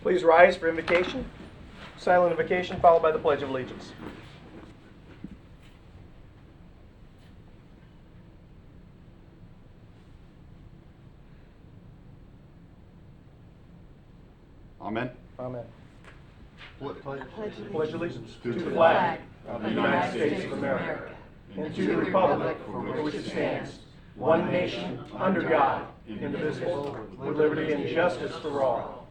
Please rise for invocation. Silent invocation followed by the Pledge of Allegiance. Amen. Amen. Pledge Pledge allegiance to the flag of the United States of America and to the republic for which it stands, one nation, under God, indivisible, with liberty and justice for all.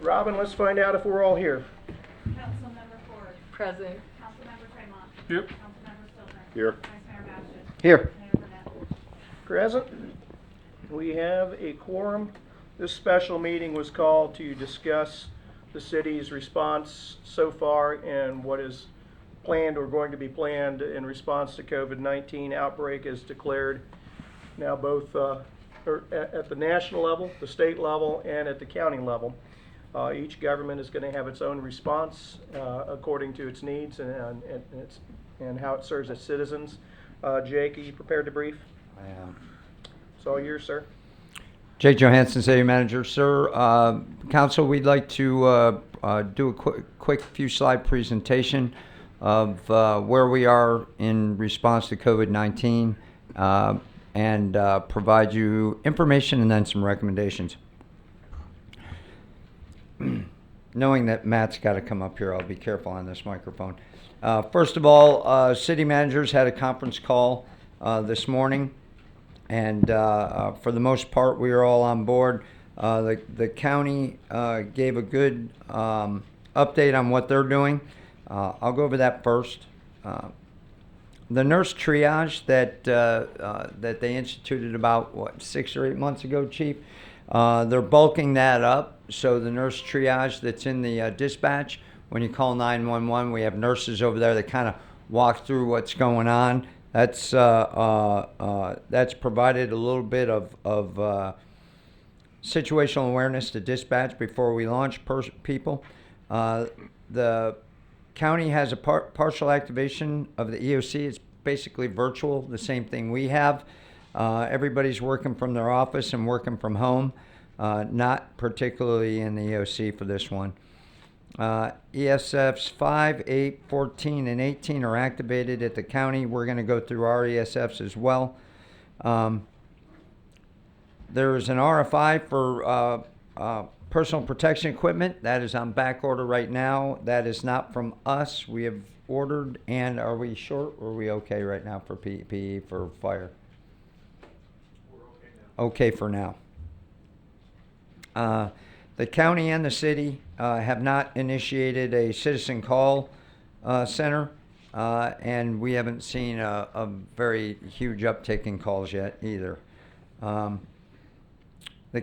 Robin, let's find out if we're all here. Councilmember Ford. Present. Councilmember Fremont. Yep. Councilmember Stillman. Here. Vice Mayor Basham. Here. Mayor Burnett. Present. We have a quorum. This special meeting was called to discuss the city's response so far and what is planned or going to be planned in response to COVID-19 outbreak as declared now both at the national level, the state level, and at the county level. Each government is going to have its own response according to its needs and how it serves its citizens. Jake, are you prepared to brief? I am. It's all yours, sir. Jake Johansson, City Manager. Sir, Council, we'd like to do a quick few slide presentation of where we are in response to COVID-19 and provide you information and then some recommendations. Knowing that Matt's got to come up here, I'll be careful on this microphone. First of all, city managers had a conference call this morning. And for the most part, we are all on board. The county gave a good update on what they're doing. I'll go over that first. The nurse triage that they instituted about, 6 or 8 months ago, Chief, they're bulking that up. So the nurse triage that's in the dispatch, when you call 911, we have nurses over there that kind of walk through what's going on. That's provided a little bit of situational awareness to dispatch before we launch people. The county has a partial activation of the EOC. It's basically virtual, the same thing we have. Everybody's working from their office and working from home, not particularly in the EOC for this one. ESFs 5, 8, 14, and 18 are activated at the county. We're going to go through our ESFs as well. There is an RFI for personal protection equipment. That is on back order right now. That is not from us. We have ordered, and are we short or are we okay right now for PPE for fire? We're okay now. Okay for now. The county and the city have not initiated a citizen call center, and we haven't seen a very huge uptick in calls yet either. The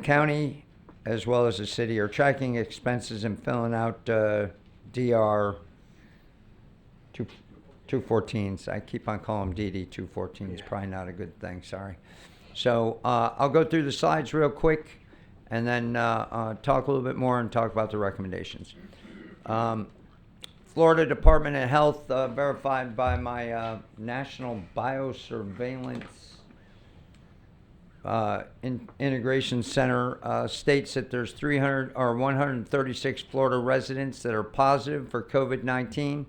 county, as well as the city, are tracking expenses and filling out DR 214s. I keep on calling them DD 214s. Probably not a good thing, sorry. So I'll go through the slides real quick and then talk a little bit more and talk about the recommendations. Florida Department of Health, verified by my National Biosurveillance Integration Center, states that there's 136 Florida residents that are positive for COVID-19.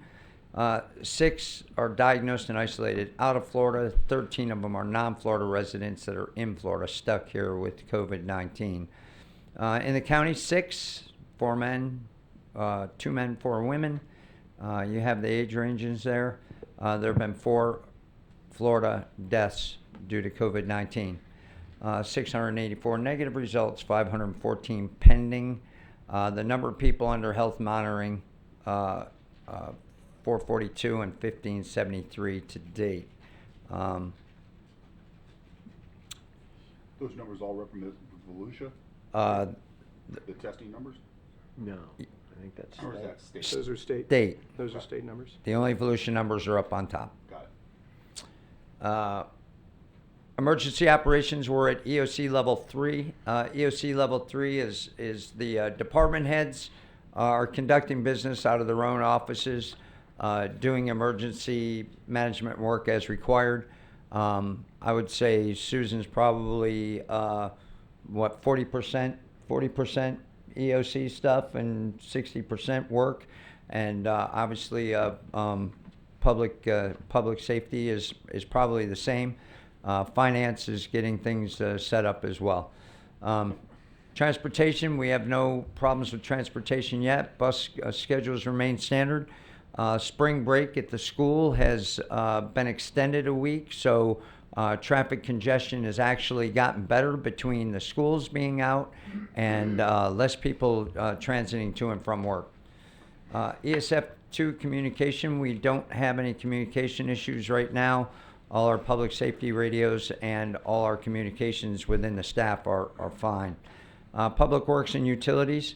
6 are diagnosed and isolated out of Florida. 13 of them are non-Florida residents that are in Florida, stuck here with COVID-19. In the county, 6, 4 men, 2 men, 4 women. You have the age ranges there. There have been 4 Florida deaths due to COVID-19. 684 negative results, 514 pending. The number of people under health monitoring, 442 and 1573 to date. Those numbers all represent Volusia? The testing numbers? No, I think that's Or is that state? Those are state. State. Those are state numbers. The only evolution numbers are up on top. Got it. Emergency operations were at EOC level 3. EOC level 3 is the department heads are conducting business out of their own offices, doing emergency management work as required. I would say Susan's probably 40% EOC stuff and 60% work, and obviously public safety is probably the same. Finance is getting things set up as well. Transportation, we have no problems with transportation yet. Bus schedules remain standard. Spring break at the school has been extended a week, so traffic congestion has actually gotten better between the schools being out and less people transiting to and from work. ESF2 communication, we don't have any communication issues right now. All our public safety radios and all our communications within the staff are fine. Public Works and Utilities,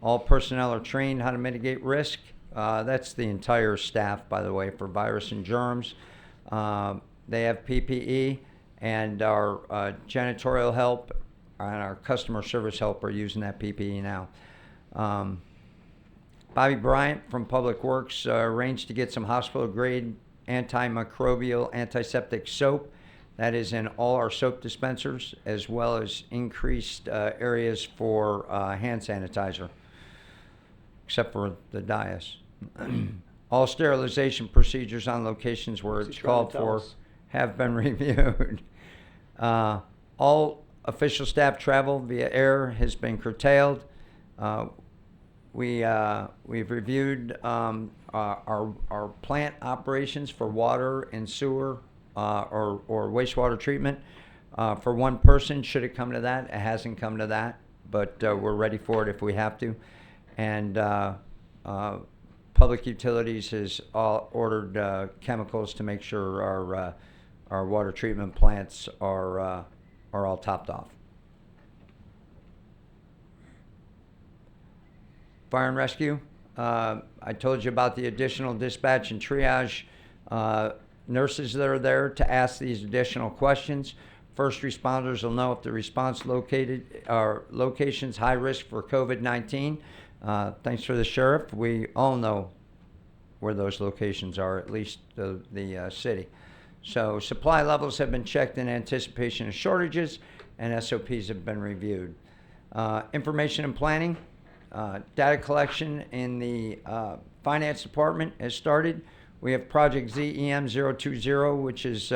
all personnel are trained how to mitigate risk. That's the entire staff, by the way, for virus and germs. They have PPE, and our janitorial help and our customer service help are using that PPE now. Bobby Bryant from Public Works arranged to get some hospital-grade antimicrobial antiseptic soap. That is in all our soap dispensers, as well as increased areas for hand sanitizer, except for the dais. All sterilization procedures on locations where What's he it's trying called to tell for us? have been reviewed. All official staff travel via air has been curtailed. We've reviewed our plant operations for water and sewer or wastewater treatment for one person. Should it come to that? It hasn't come to that, but we're ready for it if we have to. And Public Utilities has ordered chemicals to make sure our water treatment plants are all topped off. Fire and rescue. I told you about the additional dispatch and triage nurses that are there to ask these additional questions. First responders will know if the response location's high risk for COVID-19. Thanks for the sheriff. We all know where those locations are, at least the city. So supply levels have been checked in anticipation of shortages, and SOPs have been reviewed. Information and planning. Data collection in the finance department has started. We have Project ZEM 020, which is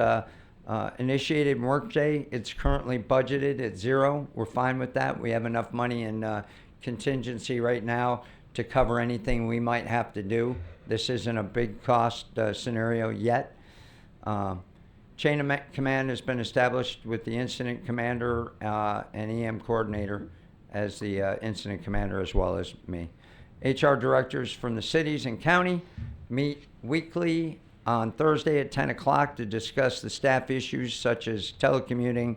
initiated in Workday. It's currently budgeted at 0. We're fine with that. We have enough money in contingency right now to cover anything we might have to do. This isn't a big cost scenario yet. Chain of command has been established with the incident commander and EM coordinator as the incident commander, as well as me. HR directors from the cities and county meet weekly on Thursday at 10 o'clock to discuss the staff issues such as telecommuting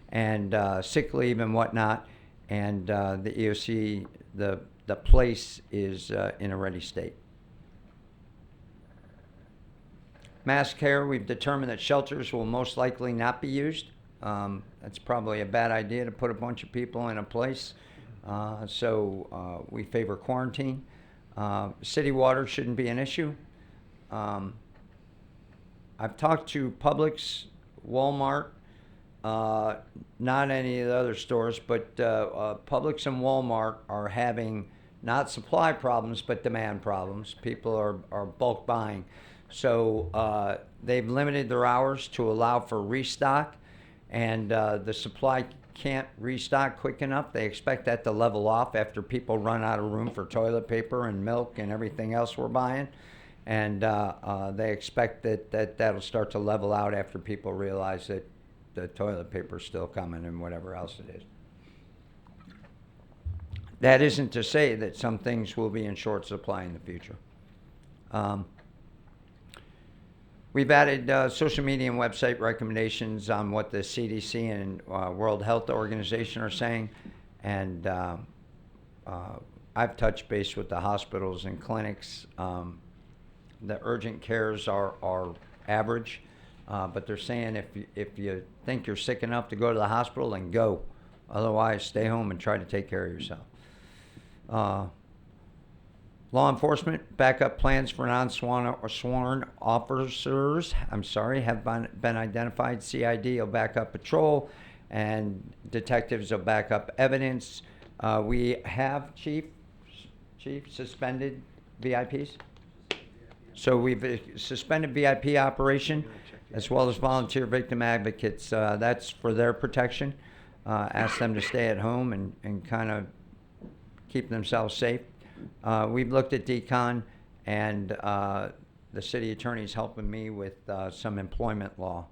and sick leave and whatnot. And the EOC, the place is in a ready state. Mass care, we've determined that shelters will most likely not be used. That's probably a bad idea to put a bunch of people in a place. So we favor quarantine. City water shouldn't be an issue. I've talked to Publix, Walmart, not any of the other stores, but Publix and Walmart are having not supply problems, but demand problems. People are bulk buying. So they've limited their hours to allow for restock, and the supply can't restock quick enough. They expect that to level off after people run out of room for toilet paper and milk and everything else we're buying. And they expect that'll start to level out after people realize that the toilet paper's still coming and whatever else it is. That isn't to say that some things will be in short supply in the future. We've added social media and website recommendations on what the CDC and World Health Organization are saying. And I've touched base with the hospitals and clinics. The urgent cares are average, but they're saying if you think you're sick enough to go to the hospital, then go. Otherwise, stay home and try to take care of yourself. Law enforcement backup plans for non-sworn or sworn officers, have been identified. CID will back up patrol, and detectives will back up evidence. We have, Chief, suspended VIPs? So we've suspended VIP operation as well as volunteer victim advocates. That's for their protection. Ask them to stay at home and kind of keep themselves safe. We've looked at decon, and the city attorney's helping me with some employment law.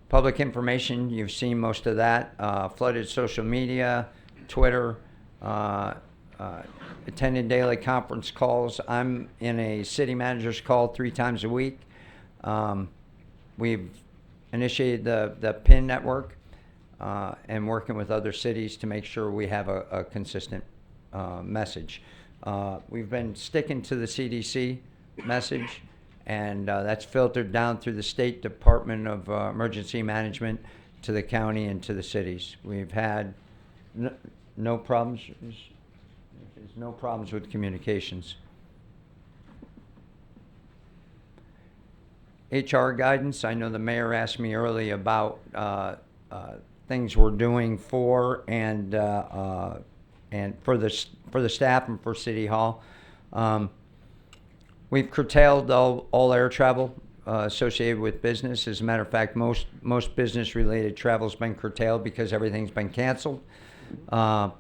Public information, you've seen most of that. Flooded social media, Twitter, attending daily conference calls. I'm in a city manager's call 3 times a week. We've initiated the PIN network and working with other cities to make sure we have a consistent message. We've been sticking to the CDC message, and that's filtered down through the State Department of Emergency Management to the county and to the cities. We've had no problems. There's no problems with communications. HR guidance. I know the mayor asked me early about things we're doing for and for the staff and for City Hall. We've curtailed all air travel associated with business. As a matter of fact, most business-related travel's been curtailed because everything's been canceled.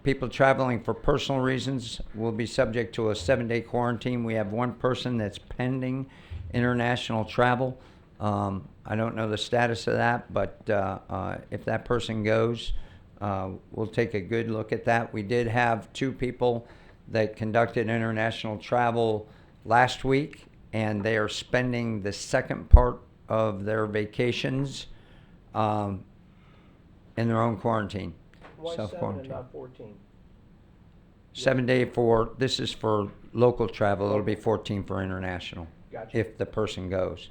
People traveling for personal reasons will be subject to a 7-day quarantine. We have one person that's pending international travel. I don't know the status of that, but if that person goes, we'll take a good look at that. We did have 2 people that conducted international travel last week, and they are spending the second part of their vacations in their own quarantine. Why 7 and Self-quarantine. not 14? 7-day this is for local travel. It'll be 14 for international. Gotcha. If the person goes.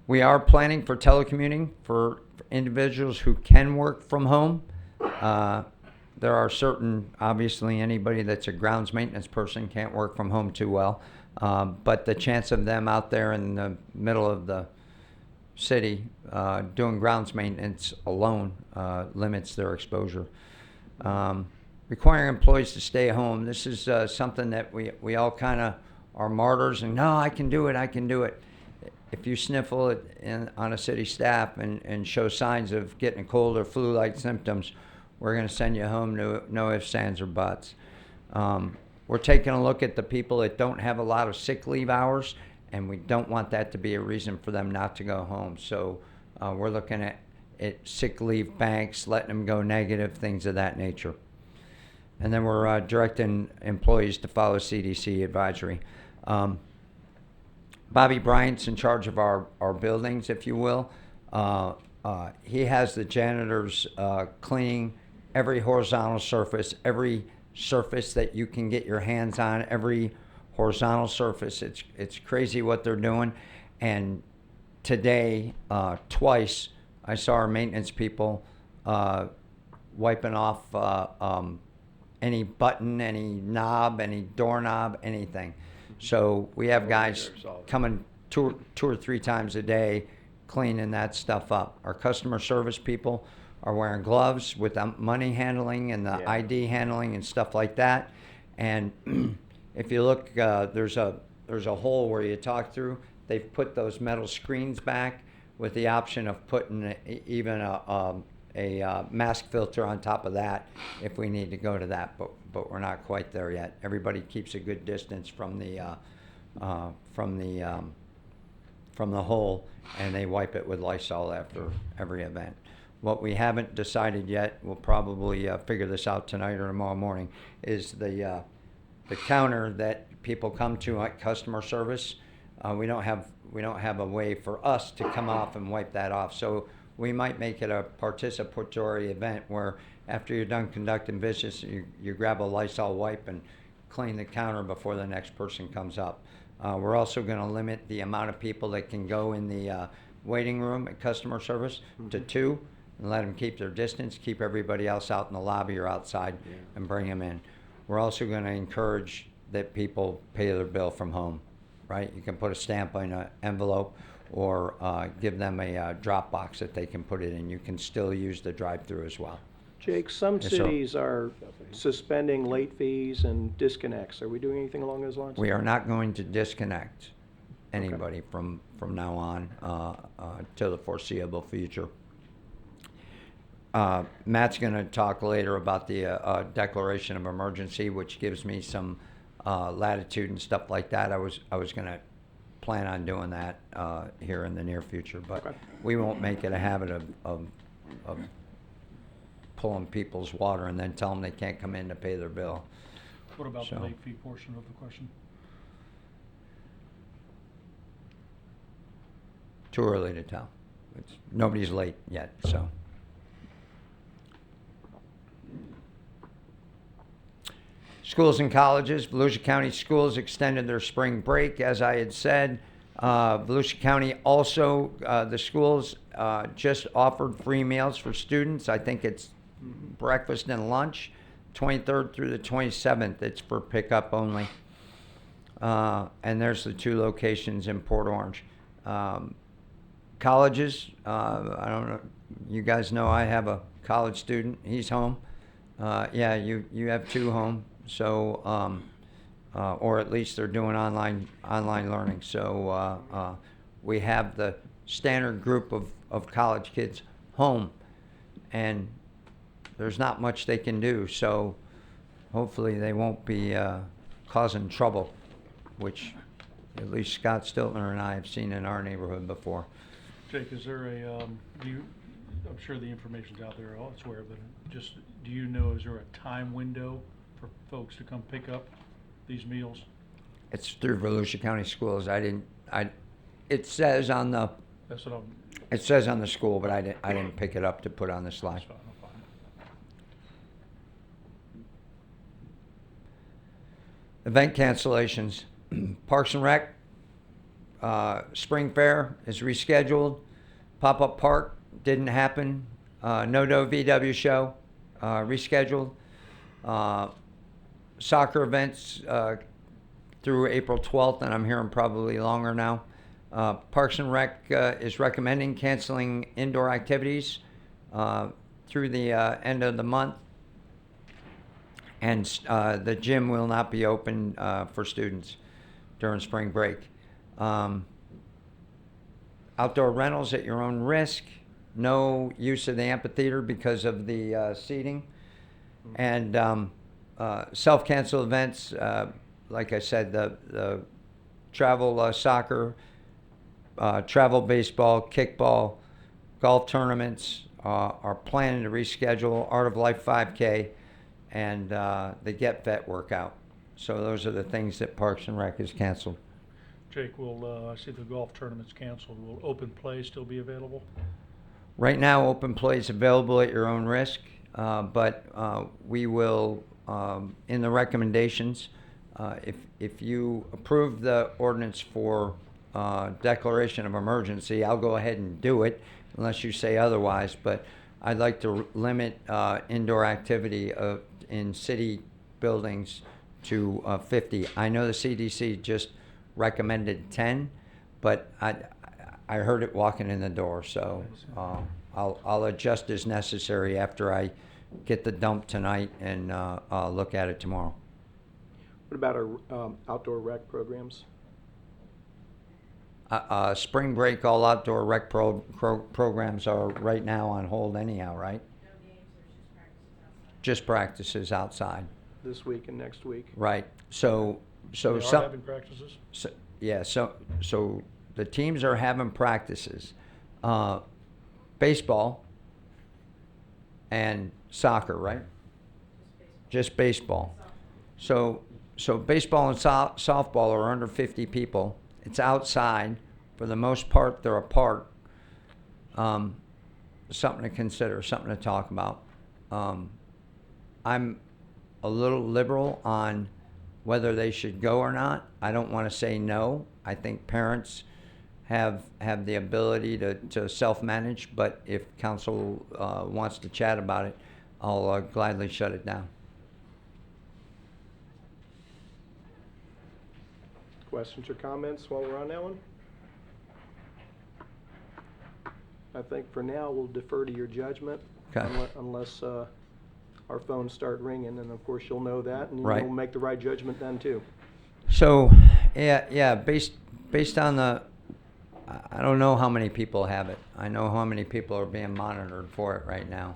We are planning for telecommuting for individuals who can work from home. There are certain, obviously anybody that's a grounds maintenance person can't work from home too well. But the chance of them out there in the middle of the city doing grounds maintenance alone limits their exposure. Requiring employees to stay home. This is something that we all kind of are martyrs and no, I can do it. If you sniffle it on a city staff and show signs of getting a cold or flu-like symptoms, we're going to send you home, no ifs, ands, or buts. We're taking a look at the people that don't have a lot of sick leave hours, and we don't want that to be a reason for them not to go home. So we're looking at sick leave banks, letting them go negative, things of that nature. And then we're directing employees to follow CDC advisory. Bobby Bryant's in charge of our buildings, if you will. He has the janitors cleaning every horizontal surface, every surface that you can get your hands on, every horizontal surface. It's crazy what they're doing. And today, twice, I saw our maintenance people wiping off any button, any knob, any doorknob, anything. So we have guys coming two or 3 times a day cleaning that stuff up. Our customer service people are wearing gloves with the money handling and the ID handling and stuff like that. And if you look, there's a hole where you talk through. They've put those metal screens back with the option of putting even a mask filter on top of that if we need to go to that, but we're not quite there yet. Everybody keeps a good distance from the hole, and they wipe it with Lysol after every event. What we haven't decided yet, we'll probably figure this out tonight or tomorrow morning, is the counter that people come to at customer service. We don't have a way for us to come off and wipe that off. So we might make it a participatory event where after you're done conducting business, you grab a Lysol wipe and clean the counter before the next person comes up. We're also going to limit the amount of people that can go in the waiting room at customer service to 2 and let them keep their distance, keep everybody else out in the lobby or outside and bring them in. We're also going to encourage that people pay their bill from home, right? You can put a stamp on an envelope, or give them a drop box that they can put it in. You can still use the drive-through as well. Jake, some Yes, sir. cities are suspending late fees and disconnects. Are we doing anything along those lines? We are not going to disconnect anybody from now on till the foreseeable future. Matt's going to talk later about the declaration of emergency, which gives me some latitude and stuff like that. I was going to plan on doing that here in the near future, but Okay. we won't make it a habit of pulling people's water and then tell them they can't come in to pay their bill. What about So- the late fee portion of the question? Too early to tell. Nobody's late yet, so. Schools and colleges, Volusia County Schools extended their spring break, as I had said. Volusia County also, the schools just offered free meals for students. I think it's breakfast and lunch, 23rd through the 27th. It's for pickup only. And there's the 2 locations in Port Orange. Colleges, I don't know, you guys know I have a college student. He's home. Yeah, you have 2 home. So, or at least they're doing online learning. So we have the standard group of college kids home, and there's not much they can do. So hopefully they won't be causing trouble, which at least Scott Stiltner and I have seen in our neighborhood before. Jake, is there a, I'm sure the information's out there elsewhere, but just, do you know, is there a time window for folks to come pick up these meals? It's through Volusia County Schools. It says on the, That's what I'm, it says on the school, but I didn't pick it up to put on the slide. that's fine, I'm fine. Event cancellations. Parks and Rec, Spring Fair is rescheduled. Pop-Up Park didn't happen. No-Do VW Show, rescheduled. Soccer events through April 12th, and I'm hearing probably longer now. Parks and Rec is recommending canceling indoor activities through the end of the month. And the gym will not be open for students during spring break. Outdoor rentals at your own risk. No use of the amphitheater because of the seating. And self-cancel events, like I said, the travel soccer, travel baseball, kickball, golf tournaments are planning to reschedule. Art of Life 5K and the Get Vet workout. So those are the things that Parks and Rec has canceled. Jake, will, I see the golf tournament's canceled. Will open play still be available? Right now, open play is available at your own risk, but we will, in the recommendations, if you approve the ordinance for declaration of emergency, I'll go ahead and do it unless you say otherwise, but I'd like to limit indoor activity in city buildings to 50. I know the CDC just recommended 10, but I heard it walking in the door, so I'll adjust as necessary after I get the dump tonight and look at it tomorrow. What about our outdoor rec programs? Spring break, all outdoor rec programs are right now on hold anyhow, right? No games, there's Just just practices outside. practices outside, This week and next week? right? So They are some. having practices? Yeah, so the teams are having practices. Baseball and soccer, right? Just baseball. So baseball and softball are under 50 people. It's outside. For the most part, they're apart. Something to consider, something to talk about. I'm a little liberal on whether they should go or not. I don't want to say no. I think parents have the ability to self-manage, but if council wants to chat about it, I'll gladly shut it down. Questions or comments while we're on that one? I think for now, we'll defer to your judgment. Okay. Unless our phones start ringing, and of course, you'll know that, and Right. you'll make the right judgment then, too. So, yeah, based on I don't know how many people have it. I know how many people are being monitored for it right now.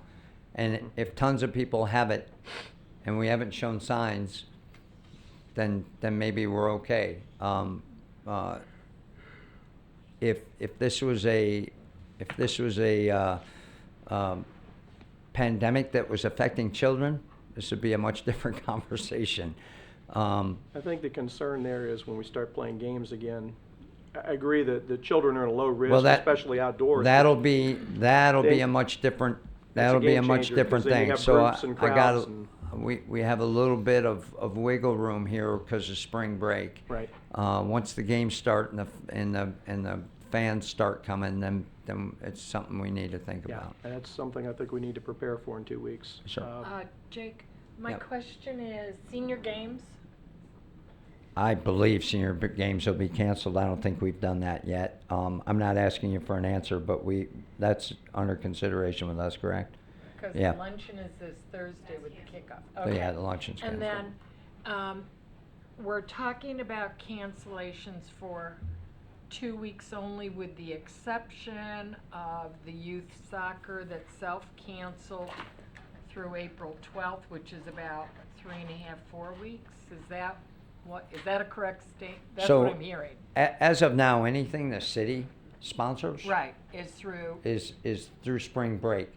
And if tons of people have it and we haven't shown signs, then maybe we're okay. If this was a pandemic that was affecting children, this would be a much different conversation. I think the concern there is when we start playing games again, I agree that the children are at a low risk, Well, especially outdoors. That'll be Then a much different. that's a That'll be a game much changer, different 'cause then you thing. have So groups and I got crowds and- we have a little bit of wiggle room here because of spring break. Right. Once the games start and the fans start coming, then it's something we need to think Yeah, about. that's something I think we need to prepare for in 2 weeks. Sure. Jake, my Yep. question is, senior games? I believe senior games will be canceled. I don't think we've done that yet. I'm not asking you for an answer, but that's under consideration with us, correct? Because Yeah. the luncheon is this Thursday with the kickoff. So, yeah, the luncheon's And canceled. then, we're talking about cancellations for 2 weeks only, with the exception of the youth soccer that's self-canceled through April 12th, which is about 3.5, 4 weeks. Is that a correct state? That's So, what I'm hearing. As of now, anything the city sponsors Right, is through, is through spring break,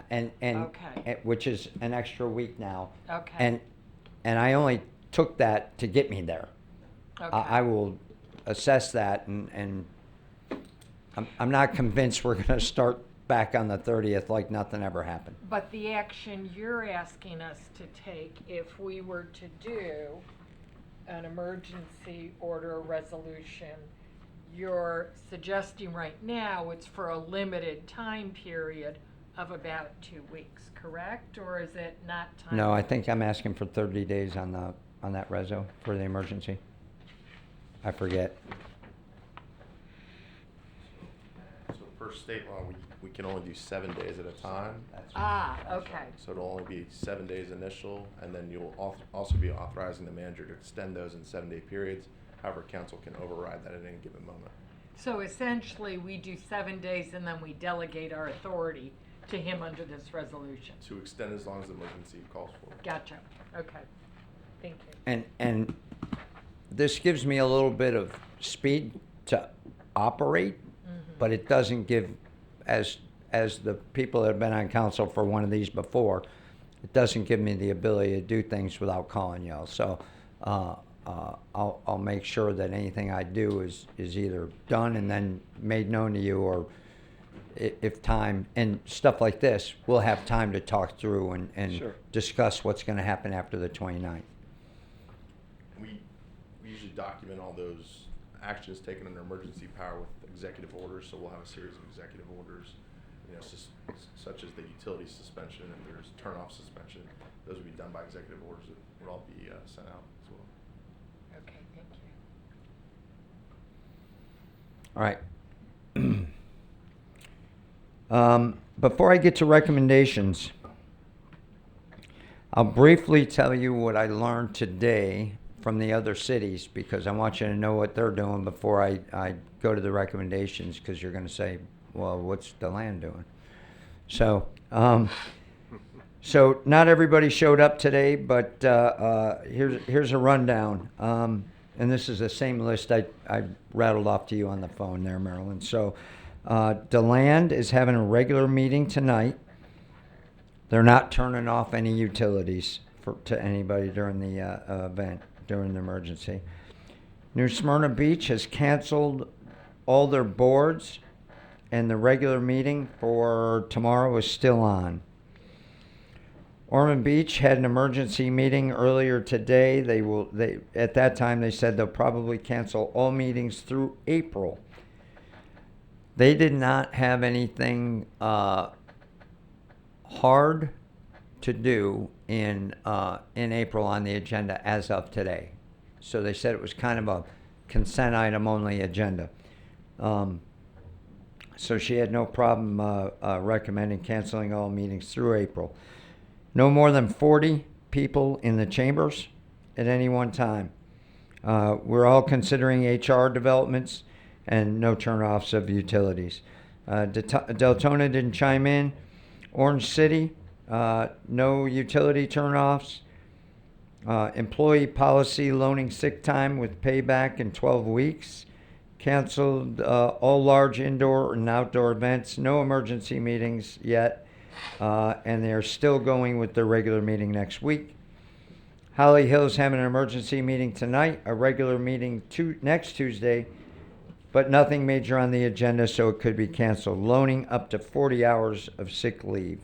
and Okay. which is an extra week now. okay. And I only took that to get me there. Okay. I will assess that, and I'm not convinced we're going to start back on the 30th like nothing ever happened. But the action you're asking us to take, if we were to do an emergency order resolution, you're suggesting right now it's for a limited time period of about 2 weeks, correct? Or is it not time? No, I think I'm asking for 30 days on that reso for the emergency. I forget. So per state law, we can only do 7 days at a time. Ah, okay. So it'll only be 7 days initial, and then you'll also be authorizing the manager to extend those in 7-day periods. However, council can override that at any given moment. So essentially, we do 7 days and then we delegate our authority to him under this resolution. To extend as long as the emergency calls for. Gotcha, okay. Thank you. And this gives me a little bit of speed to operate, but it doesn't give, as the people that have been on council for one of these before, it doesn't give me the ability to do things without calling y'all. So I'll make sure that anything I do is either done and then made known to you, or if time and stuff like this, we'll have time to talk through and Sure. discuss what's going to happen after the 29th. We usually document all those actions taken under emergency power with executive orders, so we'll have a series of executive orders, such as the utility suspension, and there's turn-off suspension. Those would be done by executive orders that would all be sent out as well. Okay, thank you. All right. Before I get to recommendations, I'll briefly tell you what I learned today from the other cities, because I want you to know what they're doing before I go to the recommendations, because you're going to say, well, what's DeLand doing? So, so not everybody showed up today, but here's a rundown. And this is the same list I rattled off to you on the phone there, Marilyn. So DeLand is having a regular meeting tonight. They're not turning off any utilities to anybody during the event, during the emergency. New Smyrna Beach has canceled all their boards, and the regular meeting for tomorrow is still on. Ormond Beach had an emergency meeting earlier today. At that time they said they'll probably cancel all meetings through April. They did not have anything hard to do in April on the agenda as of today. So they said it was kind of a consent item only agenda. So she had no problem recommending canceling all meetings through April. No more than 40 people in the chambers at any one time. We're all considering HR developments and no turnoffs of utilities. Deltona didn't chime in. Orange City, no utility turnoffs. Employee policy loaning sick time with payback in 12 weeks. Canceled all large indoor and outdoor events. No emergency meetings yet. And they're still going with their regular meeting next week. Holly Hill's having an emergency meeting tonight, a regular meeting next Tuesday, but nothing major on the agenda, so it could be canceled. Loaning up to 40 hours of sick leave.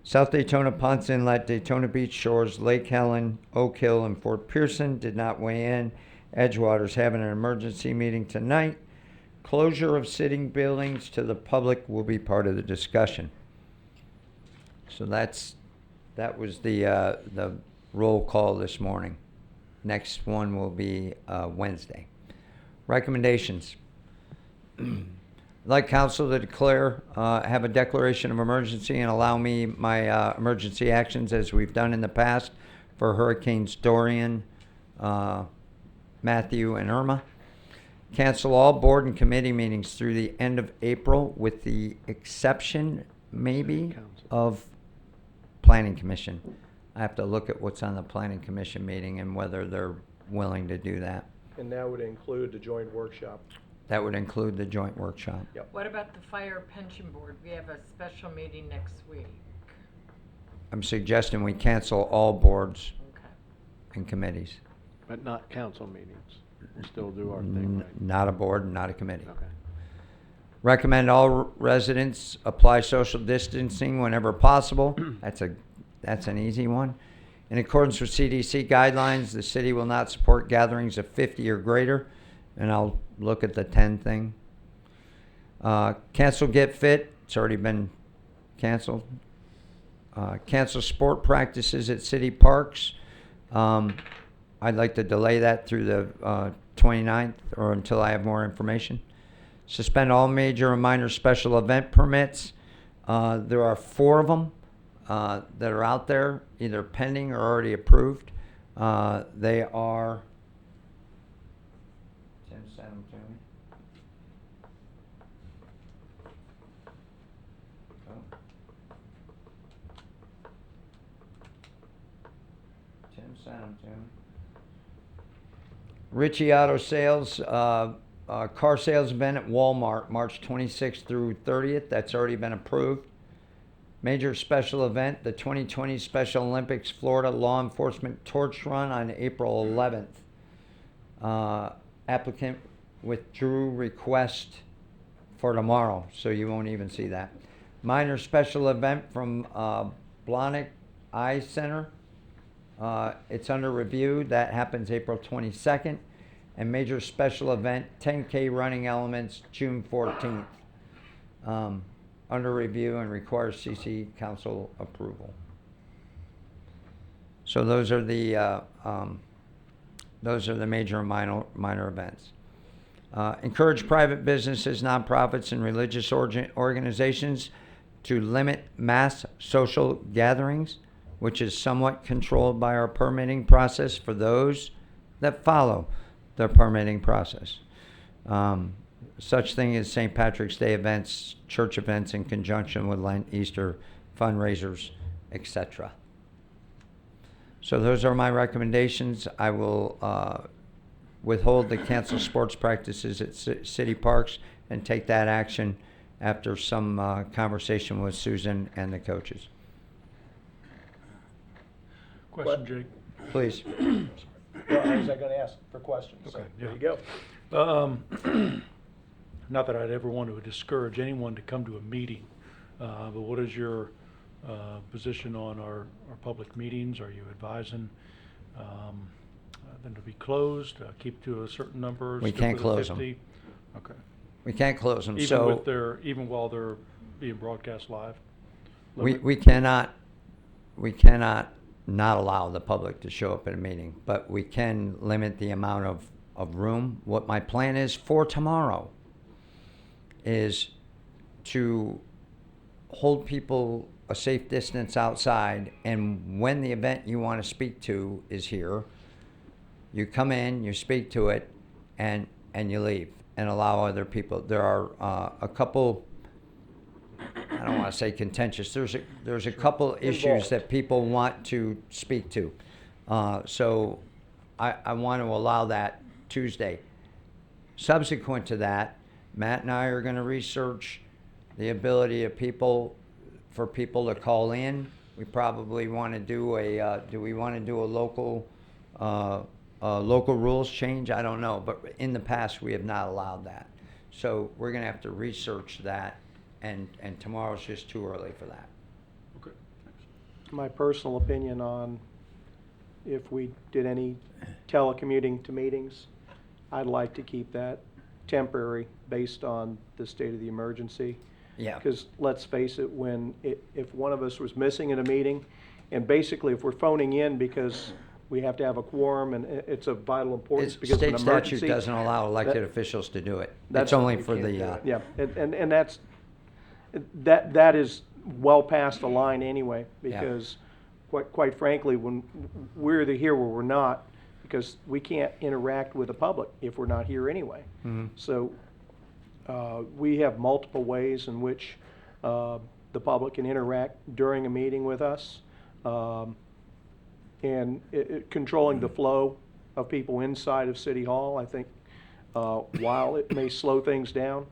South Daytona, Ponce Inlet, Daytona Beach Shores, Lake Helen, Oak Hill, and Fort Pearson did not weigh in. Edgewater's having an emergency meeting tonight. Closure of sitting buildings to the public will be part of the discussion. So that was the roll call this morning. Next one will be Wednesday. Recommendations. I'd like council to declare, have a declaration of emergency and allow me my emergency actions as we've done in the past for Hurricanes Dorian, Matthew, and Irma. Cancel all board and committee meetings through the end of April with the exception, maybe, of Planning Commission. I have to look at what's on the Planning Commission meeting and whether they're willing to do that. And that would include the joint workshop. That would include the joint workshop. Yep. What about the fire pension board? We have a special meeting next week. I'm suggesting we cancel all boards Okay. and committees. But not council meetings. We'll still do our thing, right? Not a board, not a committee. Okay. Recommend all residents apply social distancing whenever possible. That's an easy one. In accordance with CDC guidelines, the city will not support gatherings of 50 or greater. And I'll look at the 10 thing. Cancel Get Fit. It's already been canceled. Cancel sport practices at city parks. I'd like to delay that through the 29th or until I have more information. Suspend all major and minor special event permits. There are 4 of them that are out there, either pending or already approved. They are... Tim sent them to me. Oh. Tim sent them to me. Ritchie Auto Sales, car sales event at Walmart, March 26th through 30th. That's already been approved. Major special event, the 2020 Special Olympics Florida Law Enforcement Torch Run on April 11th. Applicant withdrew request for tomorrow, so you won't even see that. Minor special event from Blahnik Eye Center. It's under review. That happens April 22nd. And major special event, 10K running elements, June 14th. Under review and requires CC council approval. So those are the major and minor events. Encourage private businesses, nonprofits, and religious organizations to limit mass social gatherings, which is somewhat controlled by our permitting process for those that follow the permitting process. Such thing as St. Patrick's Day events, church events in conjunction with Lent, Easter, fundraisers, etc. So those are my recommendations. I will withhold the cancel sports practices at city parks and take that action after some conversation with Susan and the coaches. Question, Jake? Please. Well, I was going to ask for questions. So Okay, there yeah. you go. Not that I'd ever want to discourage anyone to come to a meeting, but what is your position on our public meetings? Are you advising them to be closed, keep to a certain number? We stick can't with close 'em. 50? Okay. We can't close them. Even while they're being broadcast live? We cannot not allow the public to show up at a meeting, but we can limit the amount of room. What my plan is for tomorrow is to hold people a safe distance outside, and when the event you want to speak to is here, you come in, you speak to it, and you leave, and allow other people. There are a couple, I don't want to say contentious, there's a couple issues Involved. that people want to speak to. So I want to allow that Tuesday. Subsequent to that, Matt and I are going to research the ability of for people to call in. We probably want to do do we want to do a local rules change? I don't know, but in the past we have not allowed that. So we're going to have to research that, and tomorrow's just too early for that. Okay, thanks. My personal opinion on if we did any telecommuting to meetings, I'd like to keep that temporary based on the state of the emergency. Yeah. Because let's face it, if one of us was missing at a meeting, and basically if we're phoning in because we have to have a quorum and it's of vital importance because of an State emergency. statute doesn't allow elected that- officials to do it. that's It's only we for can't the, do it. Yeah, and that is well past the line anyway, Yeah. because quite frankly, when we're either here or we're not, because we can't interact with the public if we're not here anyway. Mhm. So we have multiple ways in which the public can interact during a meeting with us. And controlling the flow of people inside of City Hall, I think, while it may slow things down,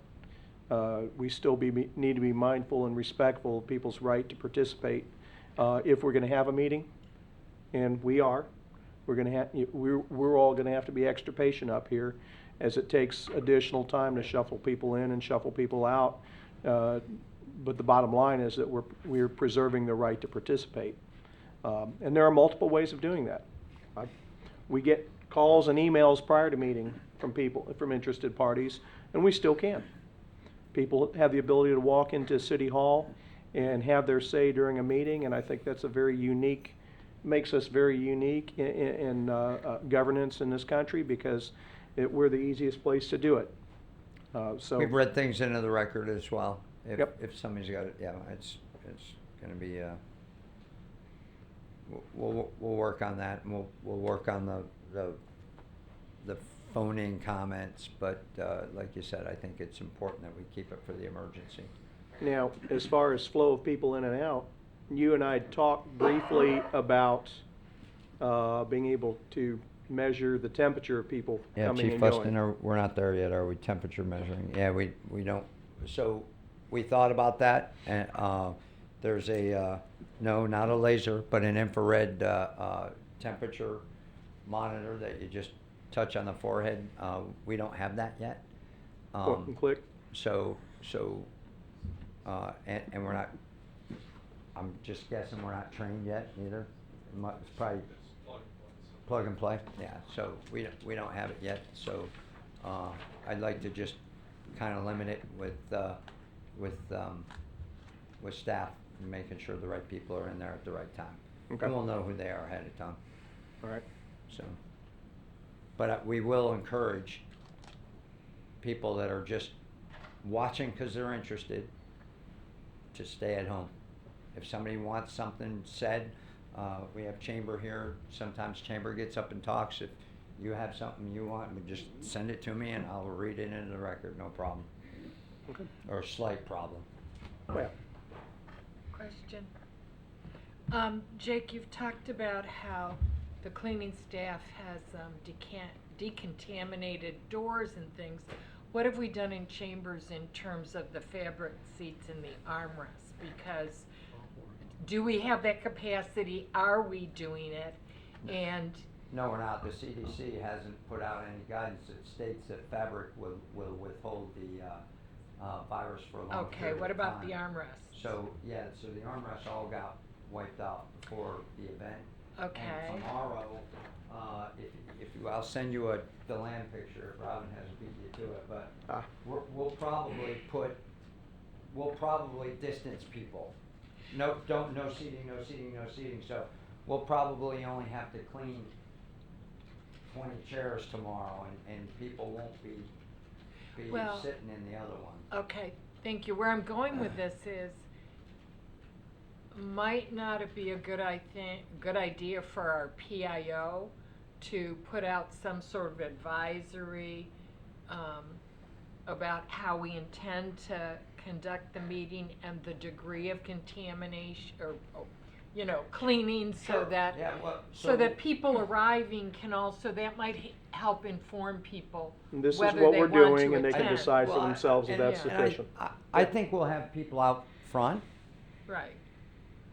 we still need to be mindful and respectful of people's right to participate. If we're gonna have a meeting, and we are, we're all gonna have to be extra patient up here, as it takes additional time to shuffle people in and shuffle people out. But the bottom line is that we're preserving the right to participate. And there are multiple ways of doing that. We get calls and emails prior to meeting from people, from interested parties, and we still can. People have the ability to walk into City Hall and have their say during a meeting, and I think that's makes us very unique in governance in this country, because we're the easiest place to do it. So we've read things into the record as well. Yep. If somebody's got it, yeah, it's gonna be, we'll work on that, and we'll work on the phone-in comments, but like you said, I think it's important that we keep it for the emergency. Now, as far as flow of people in and out, you and I talked briefly about being able to measure the temperature of people Yeah, coming Chief and going. Fuston, we're not there yet, are we, temperature measuring? Yeah, we don't, so we thought about that, and there's no, not a laser, but an infrared temperature monitor that you just touch on the forehead. We don't have that yet. Point and click. And we're not, I'm just guessing we're not trained yet either. It's probably plug and play. Yeah, so we don't have it yet, so I'd like to just kind of limit it with staff, and making sure the right people are in there at the right time. Okay. And we'll know who they are ahead of time. All right. So, but we will encourage people that are just watching because they're interested to stay at home. If somebody wants something said, we have Chamber here. Sometimes Chamber gets up and talks. If you have something you want, just send it to me and I'll read it into the record, no problem. Okay. Or a slight problem. Well, Question. Jake, you've talked about how the cleaning staff has decontaminated doors and things. What have we done in Chambers in terms of the fabric seats and the armrests? Because do we have that capacity? Are we doing it? And No, we're not. The CDC hasn't put out any guidance that states that fabric will withhold the virus for a long okay, period what of about the time. armrests? So, yeah, so the armrests all got wiped out before the event. Okay. And tomorrow, I'll send you the land picture, if Robin hasn't beat you to it, but we'll probably distance people. No seating, so we'll probably only have to clean 20 chairs tomorrow, and people won't be be Well- sitting in the other one. Okay, thank you. Where I'm going with this is, might not it be a good idea for our PIO to put out some sort of advisory, about how we intend to conduct the meeting and the degree of contamination, or, cleaning, so Sure. that, Yeah, well, so that people arriving can also, that might help inform people And this is whether what they we're want to doing, and they can attend. decide for Well, themselves if and- that's and sufficient. I think we'll have people out front Right,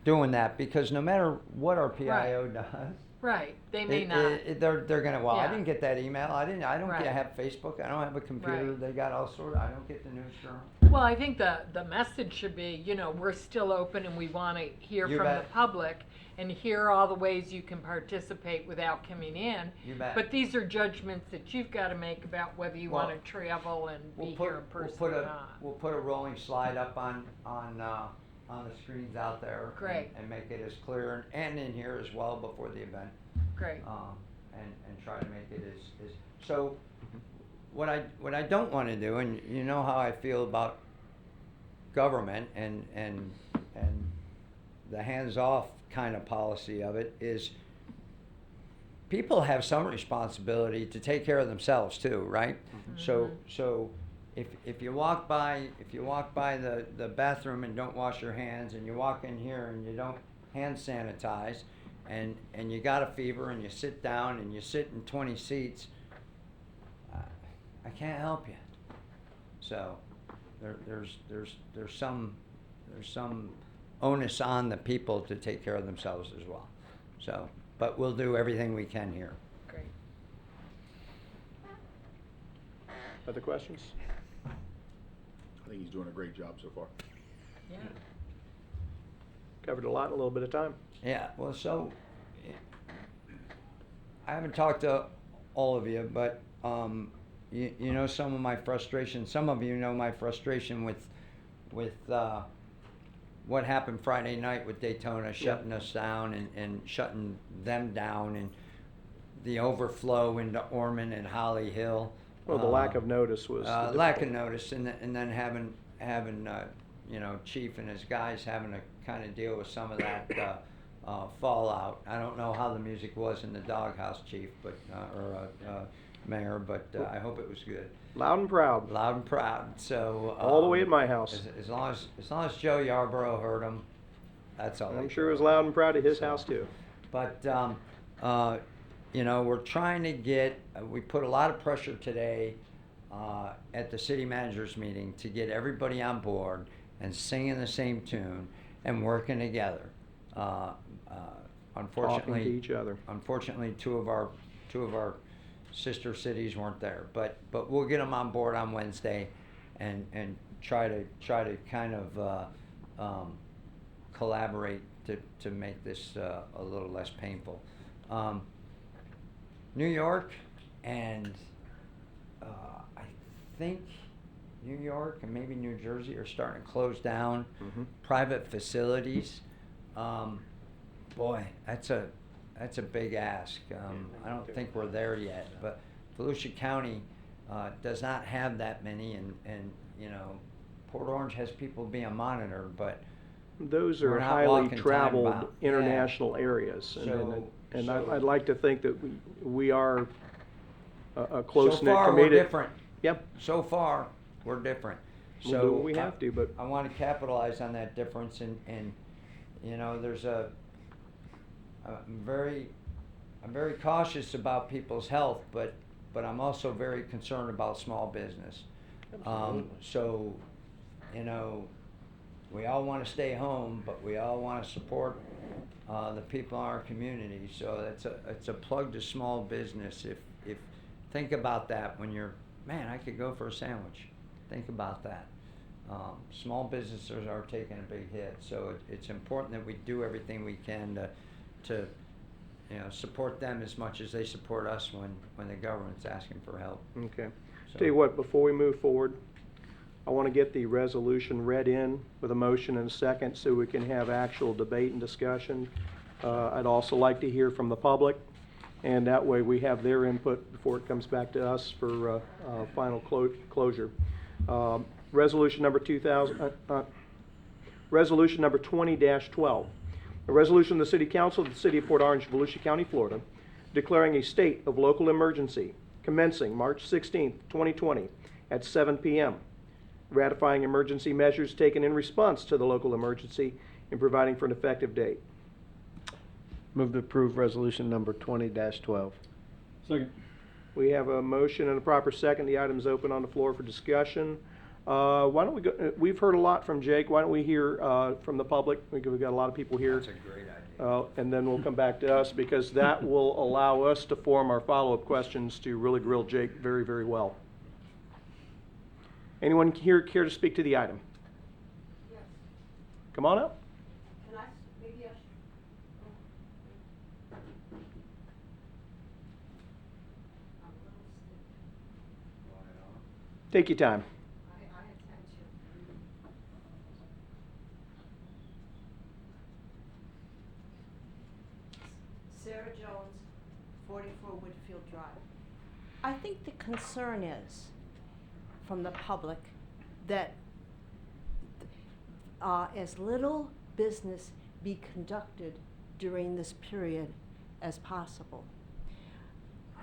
doing that, because no matter what our PIO does, right, they may it- not. they're gonna, well, I Yeah. didn't get that email, I don't Right. have Facebook, I don't have a computer, Right. they got all sorts, I don't get the news journal. Well, I think the message should be, we're still open and we want to hear You from the bet. public and hear all the ways you can participate without coming in. You bet. But these are judgments that you've got to make about whether you want Well, to travel and We'll be put, here in person or not. we'll put a rolling slide up on the screens out there. Great. And make it as clear, and in here as well before the event. Great. And try to make it as, so, what I don't wanna do, and you know how I feel about government and the hands-off kind of policy of it, is people have some responsibility to take care of themselves too, right? So if you walk by the bathroom and don't wash your hands, and you walk in here and you don't hand sanitize, and you got a fever and you sit down and you sit in 20 seats, I can't help you. So there's some onus on the people to take care of themselves as well. So, but we'll do everything we can here. Great. Other questions? I think he's doing a great job so far. Yeah. Covered a lot in a little bit of time. Yeah, well, so, I haven't talked to all of you, but, you know some of my frustration, some of you know my frustration with, what happened Friday night with Daytona shutting us down and shutting them down, and the overflow into Ormond and Holly Hill. Well, the lack of notice was. the Lack of difficult- notice, and then having, Chief and his guys having to kind of deal with some of that, fallout. I don't know how the music was in the doghouse, Chief, but, Mayor, but, I hope it was good. Loud and proud. Loud and proud, so. All the way at my house. As long as Joe Yarborough heard him, that's all. I'm they sure it was care. loud and proud at his house too. But, we're trying to get, we put a lot of pressure today at the city managers meeting to get everybody on board and singing the same tune and working together. Unfortunately, Talking to each other. Unfortunately, two of our sister cities weren't there, but we'll get them on board on Wednesday and try to kind of collaborate to make this a little less painful. New York and I think New York and maybe New Jersey are starting to close down private facilities. Boy, that's a big ask. I don't think we're there yet, but Volusia County does not have that many, and Port Orange has people being monitored, but Those We're are not highly walking time traveled bomb. Yeah. international areas. And So- I'd like to think that we are a close-knit so far community. we're different. Yep. So far, we're different. We'll So do what we have to, but- I want to capitalize on that difference, and there's I'm very cautious about people's health, but I'm also very concerned about small business. So, we all want to stay home, but we all want to support the people in our community. So it's a plug to small business. If think about that when you're, man, I could go for a sandwich. Think about that. Small businesses are taking a big hit, so it's important that we do everything we can to support them as much as they support us when the government's asking for help. Okay. So- Tell you what, before we move forward, I want to get the resolution read in with a motion and a second so we can have actual debate and discussion. I'd also like to hear from the public. And that way we have their input before it comes back to us for final closure. Resolution number 20-12. A resolution of the City Council of the City of Port Orange, Volusia County, Florida, declaring a state of local emergency commencing March 16th, 2020 at 7 p.m., ratifying emergency measures taken in response to the local emergency and providing for an effective date. Move to approve resolution number 20-12. Second. We have a motion and a proper second. The item is open on the floor for discussion. Why don't we go, we've heard a lot from Jake. Why don't we hear from the public? We've got a lot of people here. That's a great idea. And then we'll come back to us because that will allow us to form our follow-up questions to really grill Jake very, very well. Anyone here care to speak to the item? Yes. Come on up. Can I, maybe I should, I'm a little stiff. Take your time. I intend to. Sarah Jones, 44 Woodfield Drive. I think the concern is, from the public, that as little business be conducted during this period as possible.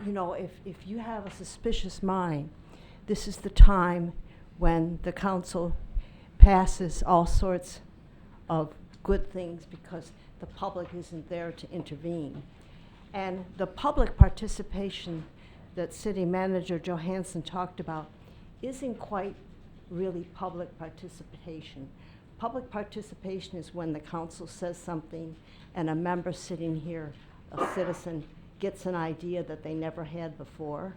You know, if you have a suspicious mind, this is the time when the council passes all sorts of good things because the public isn't there to intervene. And the public participation that City Manager Johansson talked about isn't quite really public participation. Public participation is when the council says something and a member sitting here, a citizen, gets an idea that they never had before,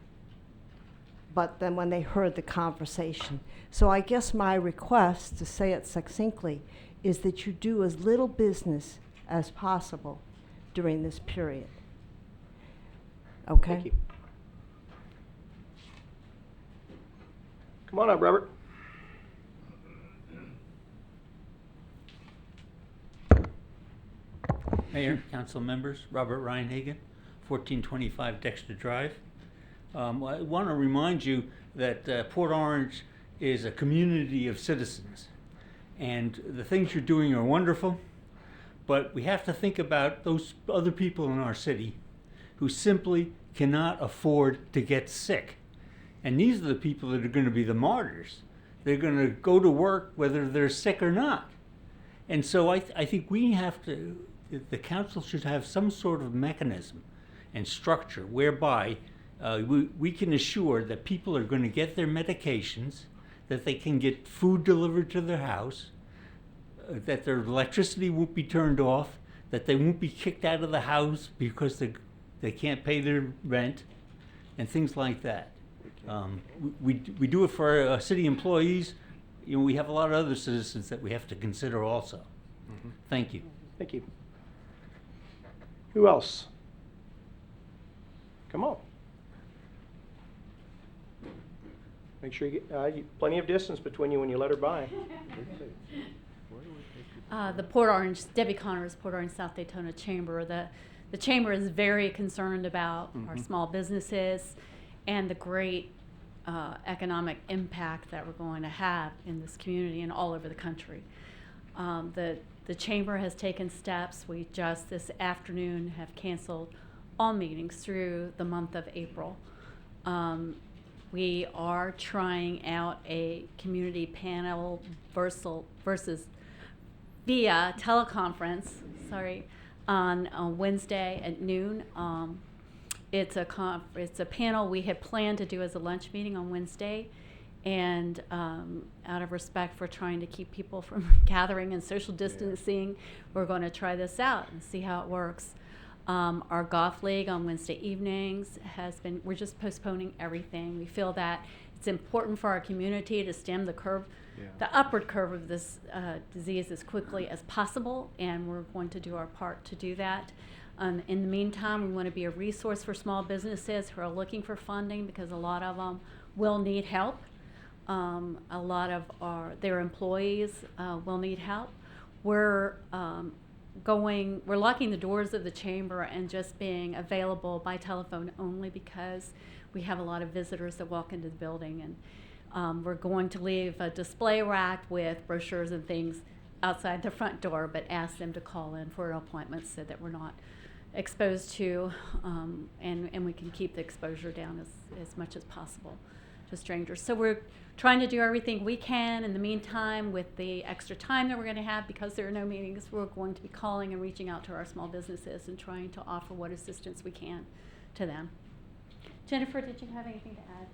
but then when they heard the conversation. So I guess my request, to say it succinctly, is that you do as little business as possible during this period. Okay? Thank you. Come on up, Robert. Mayor, council members, Robert Ryan Hagan, 1425 Dexter Drive. I want to remind you that Port Orange is a community of citizens, and the things you're doing are wonderful, but we have to think about those other people in our city who simply cannot afford to get sick. And these are the people that are going to be the martyrs. They're going to go to work whether they're sick or not. And so I think we have to, the council should have some sort of mechanism and structure whereby we can assure that people are going to get their medications, that they can get food delivered to their house, that their electricity won't be turned off, that they won't be kicked out of the house because they can't pay their rent, and things like that. We do it for our city employees. You know, we have a lot of other citizens that we have to consider also. Mm-hmm. Thank you. Thank you. Who else? Come on. Make sure you get plenty of distance between you when you let her by. The Port Orange, Debbie Connors, Port Orange South Daytona Chamber. The Chamber is very concerned about our small businesses and the great economic impact that we're going to have in this community and all over the country. The Chamber has taken steps. We just this afternoon have canceled all meetings through the month of April. We are trying out a community panel versus via teleconference, on Wednesday at noon. It's a panel we had planned to do as a lunch meeting on Wednesday, and out of respect for trying to keep people from gathering and social distancing, we're going to try this out and see how it works. Our golf league on Wednesday evenings we're just postponing everything. We feel that it's important for our community to stem the upward curve of this disease as quickly as possible, and we're going to do our part to do that. In the meantime, we want to be a resource for small businesses who are looking for funding, because a lot of them will need help. A lot of their employees will need help. We're we're locking the doors of the chamber and just being available by telephone only because we have a lot of visitors that walk into the building. And we're going to leave a display rack with brochures and things outside the front door, but ask them to call in for an appointment so that we're not exposed to, and we can keep the exposure down as much as possible to strangers. So we're trying to do everything we can. In the meantime, with the extra time that we're going to have, because there are no meetings, we're going to be calling and reaching out to our small businesses and trying to offer what assistance we can to them. Jennifer, did you have anything to add?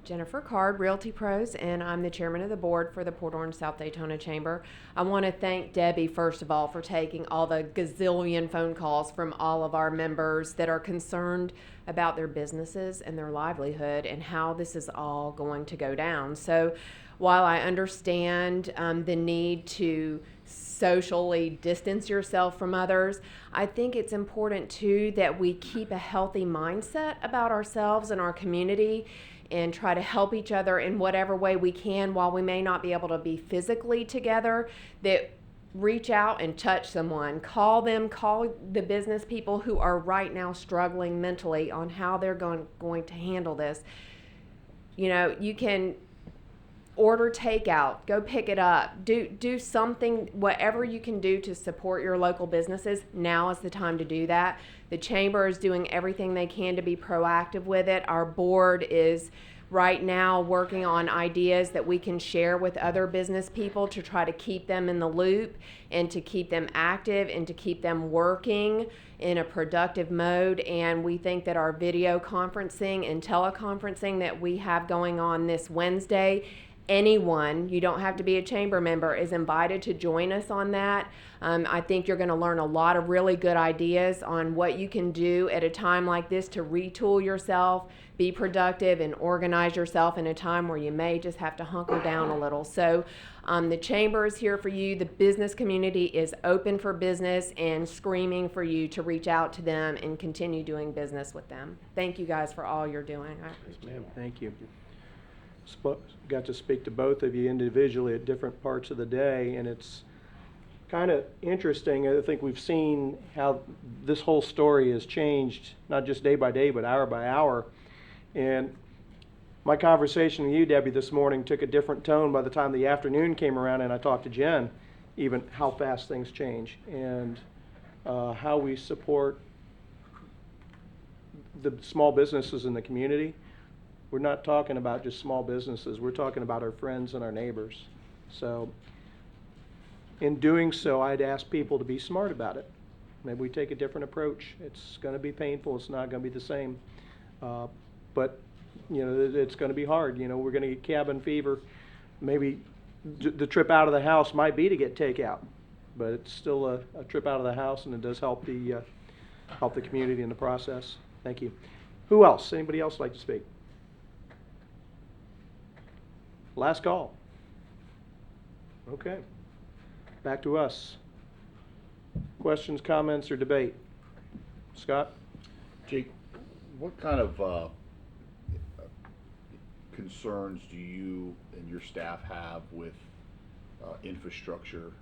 Jennifer Card, Realty Pros, and I'm the chairman of the board for the Port Orange South Daytona Chamber. I want to thank Debbie, first of all, for taking all the gazillion phone calls from all of our members that are concerned about their businesses and their livelihood and how this is all going to go down. So while I understand the need to socially distance yourself from others, I think it's important too that we keep a healthy mindset about ourselves and our community and try to help each other in whatever way we can. While we may not be able to be physically together, that reach out and touch someone, call the business people who are right now struggling mentally on how they're going to handle this. You know, you can order takeout, go pick it up, do something, whatever you can do to support your local businesses. Now is the time to do that. The chamber is doing everything they can to be proactive with it. Our board is right now working on ideas that we can share with other business people to try to keep them in the loop and to keep them active and to keep them working in a productive mode. And we think that our video conferencing and teleconferencing that we have going on this Wednesday, anyone, you don't have to be a chamber member, is invited to join us on that. I think you're going to learn a lot of really good ideas on what you can do at a time like this to retool yourself, be productive, and organize yourself in a time where you may just have to hunker down a little. So the chamber is here for you. The business community is open for business and screaming for you to reach out to them and continue doing business with them. Thank you guys for all you're doing. I appreciate it. Thank you. Got to speak to both of you individually at different parts of the day, and it's kind of interesting. I think we've seen how this whole story has changed, not just day by day, but hour by hour. And my conversation with you, Debbie, this morning took a different tone by the time the afternoon came around and I talked to Jen, even how fast things change and how we support the small businesses in the community. We're not talking about just small businesses. We're talking about our friends and our neighbors. So in doing so, I'd ask people to be smart about it. Maybe we take a different approach. It's going to be painful. It's not going to be the same. But, you know, it's going to be hard. You know, we're going to get cabin fever. Maybe the trip out of the house might be to get takeout. But it's still a trip out of the house, and it does help the community in the process. Thank you. Who else? Anybody else like to speak? Last call. Okay. Back to us. Questions, comments, or debate? Scott? Jake, what kind of concerns do you and your staff have with infrastructure?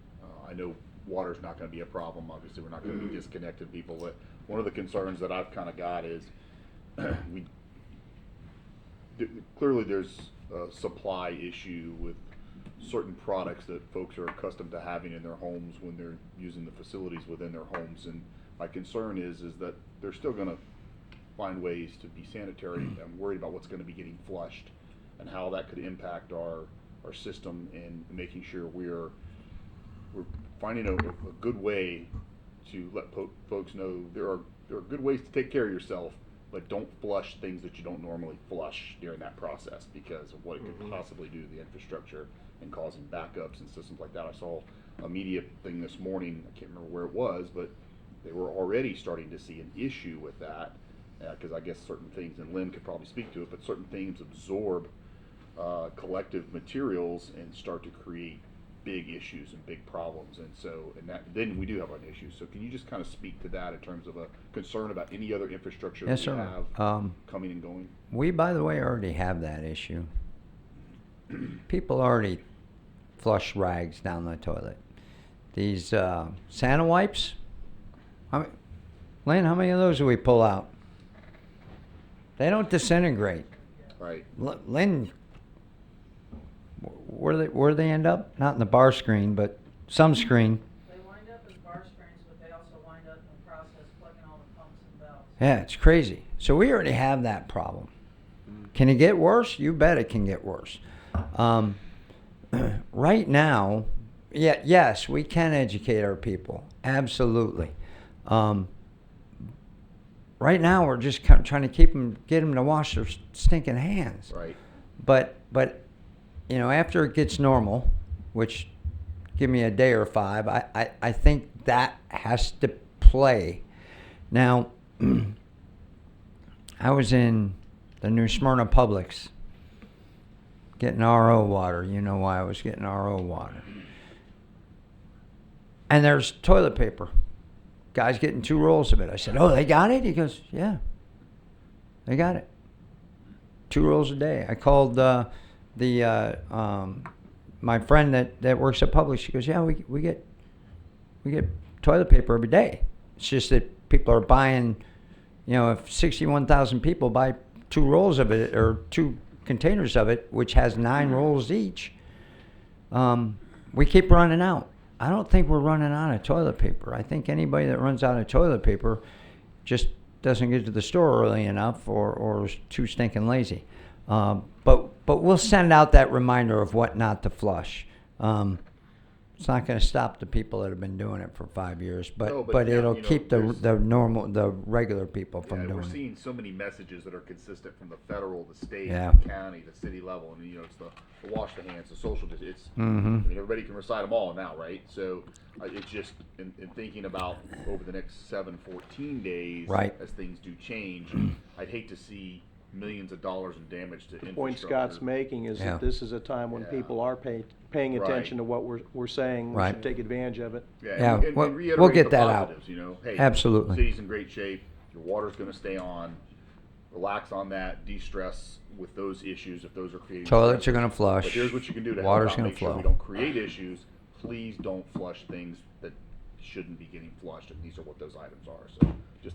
I know water's not going to be a problem. Obviously, we're not going to be disconnected people. But one of the concerns that I've kind of got is clearly there's a supply issue with certain products that folks are accustomed to having in their homes when they're using the facilities within their homes. And my concern is that they're still going to find ways to be sanitary. I'm worried about what's going to be getting flushed and how that could impact our system and making sure we're finding a good way to let folks know there are good ways to take care of yourself, but don't flush things that you don't normally flush during that process because of what it could possibly do to the infrastructure and causing backups and systems like that. I saw a media thing this morning, I can't remember where it was, but they were already starting to see an issue with that because I guess certain things, and Lynn could probably speak to it, but certain things absorb collective materials and start to create big issues and big problems, and then we do have an issue. So can you just kind of speak to that in terms of a concern about any other infrastructure Yes, that we sir. have coming and going? We, by the way, already have that issue. People already flush rags down the toilet. These Santa wipes, Lynn, how many of those do we pull out? They don't disintegrate. Right. Lynn, where do they end up? Not in the bar screen, but some screen. They wind up as bar screens, but they also wind up in the process plugging all the pumps and valves. Yeah, it's crazy. So we already have that problem. Can it get worse? You bet it can get worse. Right now, yes, we can educate our people. Absolutely. Right now, we're just trying to get them to wash their stinking hands. Right. But after it gets normal, which give me a day or 5, I think that has to play. Now, I was in the New Smyrna Publix getting RO water. You know why I was getting RO water. And there's toilet paper. Guy's getting 2 rolls of it. I said, "Oh, they got it?" He goes, "Yeah, they got it. 2 rolls a day." I called my friend that works at Publix. She goes, "Yeah, we get toilet paper every day. It's just that people are buying, if 61,000 people buy 2 rolls of it or 2 containers of it, which has 9 rolls each, we keep running out." I don't think we're running out of toilet paper. I think anybody that runs out of toilet paper just doesn't get to the store early enough or is too stinking lazy. But we'll send out that reminder of what not to flush. It's not going to stop the people that have been doing it for 5 years, but now, it'll keep the regular people from doing we're it. seeing so many messages that are consistent from the federal, the state, Yeah. the county, the city level, and it's the wash the hands, the social distance. It's Mm-hmm. I mean, everybody can recite them all now, right? So it's just in thinking about over the next 14 days, Right. as things do change, I'd hate to see millions of dollars in damage to infrastructure. Point Scott's making is Yeah. that this is a time when Yeah. people are paying Right. attention to what we're saying. We Right. should take advantage of it. Yeah, and we'll reiterate get the that out. positives, Hey, Absolutely. city's in great shape. Your water's going to stay on. Relax on that. De-stress with those issues if those are creating. Toilets stress. are going to flush. But here's what you can do to Water's help out. gonna Make sure flow. we don't create issues. Please don't flush things that shouldn't be getting flushed, and these are what those items are. So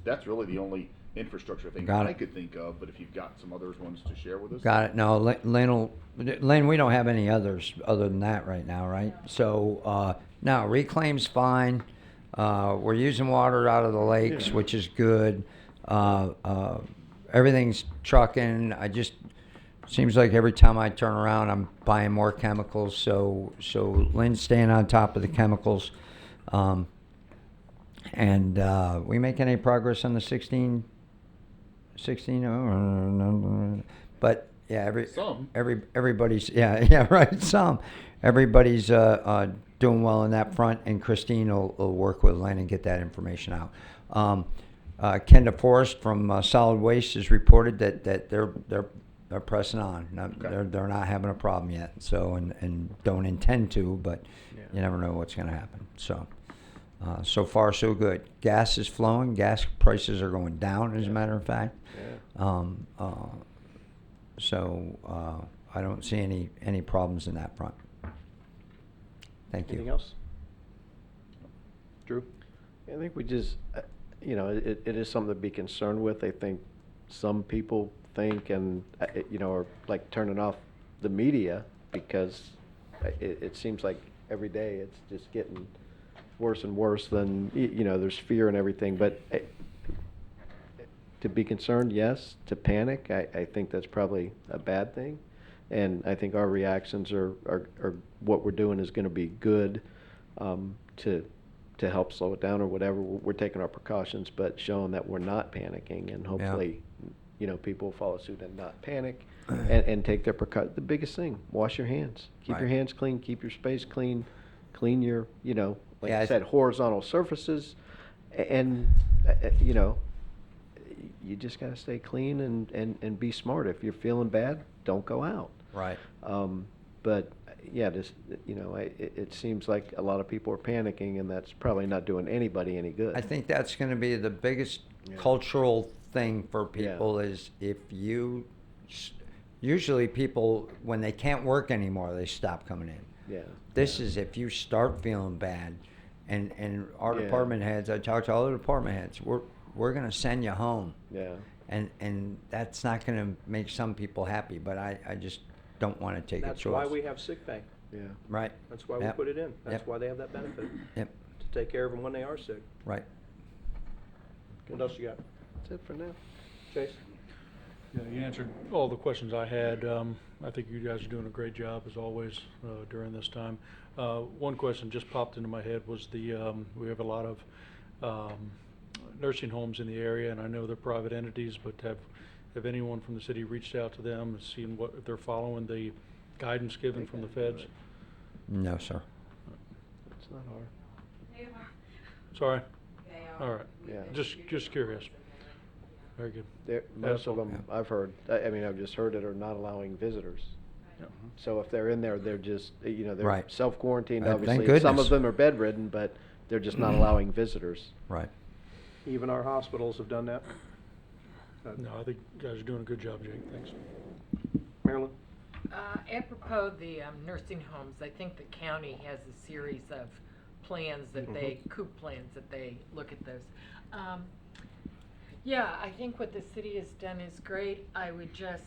that's really the only infrastructure thing Got I it. could think of. But if you've got some other ones to share with us, Got it. No, Lynn, we don't have any others other than that right now, right? So, no, reclaim's fine. We're using water out of the lakes, which is good. Everything's trucking. Seems like every time I turn around, I'm buying more chemicals. So Lynn's staying on top of the chemicals. And we making any progress on the 16? But yeah, Some. everybody's yeah right, some. Everybody's doing well on that front, and Christine will work with Lynn and get that information out. Ken DeForest from Solid Waste has reported that they're pressing on. They're not having a problem yet. So and don't intend to, but you never know what's going to happen. So far so good. Gas is flowing. Gas prices are going down, as a matter of fact. I don't see any problems in that front. Thank you. Anything else? Drew? I think we just, it is something to be concerned with. I think some people think and, are like turning off the media because it seems like every day it's just getting worse and worse than, there's fear and everything. But to be concerned, yes. To panic, I think that's probably a bad thing. And I think our reactions are what we're doing is going to be good to help slow it down or whatever. We're taking our precautions, but showing that we're not panicking, and hopefully, people will follow suit and not panic and take their precautions. The biggest thing: wash your hands, keep Right. your hands clean, keep your space clean, clean your like Yeah, I said, horizontal surfaces, and you just got to stay clean and be smart. If you're feeling bad, don't go out. Right. But yeah, it seems like a lot of people are panicking, and that's probably not doing anybody any good. I think that's going to be the biggest Yeah. cultural thing for people is if usually people, when they can't work anymore, they stop coming in. Yeah. This is if you start feeling bad, and our Yeah. department heads, I talked to all the department heads, we're gonna send you home. Yeah. And that's not gonna make some people happy, but I just don't wanna take a choice. That's why we have sick pay. Yeah. Right, That's why we Yep. put it in. That's Yep. why they have that benefit, yep, to take care of them when they are sick. right. What else you got? That's it for now. Chase? Yeah, you answered all the questions I had. I think you guys are doing a great job as always during this time. One question just popped into my head was we have a lot of nursing homes in the area, and I know they're private entities, but have anyone from the city reached out to them and seen if they're following the guidance given from the feds? No, sir. It's not hard. Sorry? All right. Yeah. Just curious. Very good. Most of all. them, I've heard, I mean, I've just heard it, are not allowing visitors. Yeah. So if they're in there, they're just, they're Right. self-quarantined, Thank obviously. Some goodness. of them are bedridden, but they're just not allowing visitors. Right. Even our hospitals have done that. No, I think you guys are doing a good job, Jake. Thanks. Marilyn? Apropos the nursing homes, I think the county has a series of plans that they, COOP plans that they look at those. Yeah, I think what the city has done is great. I would just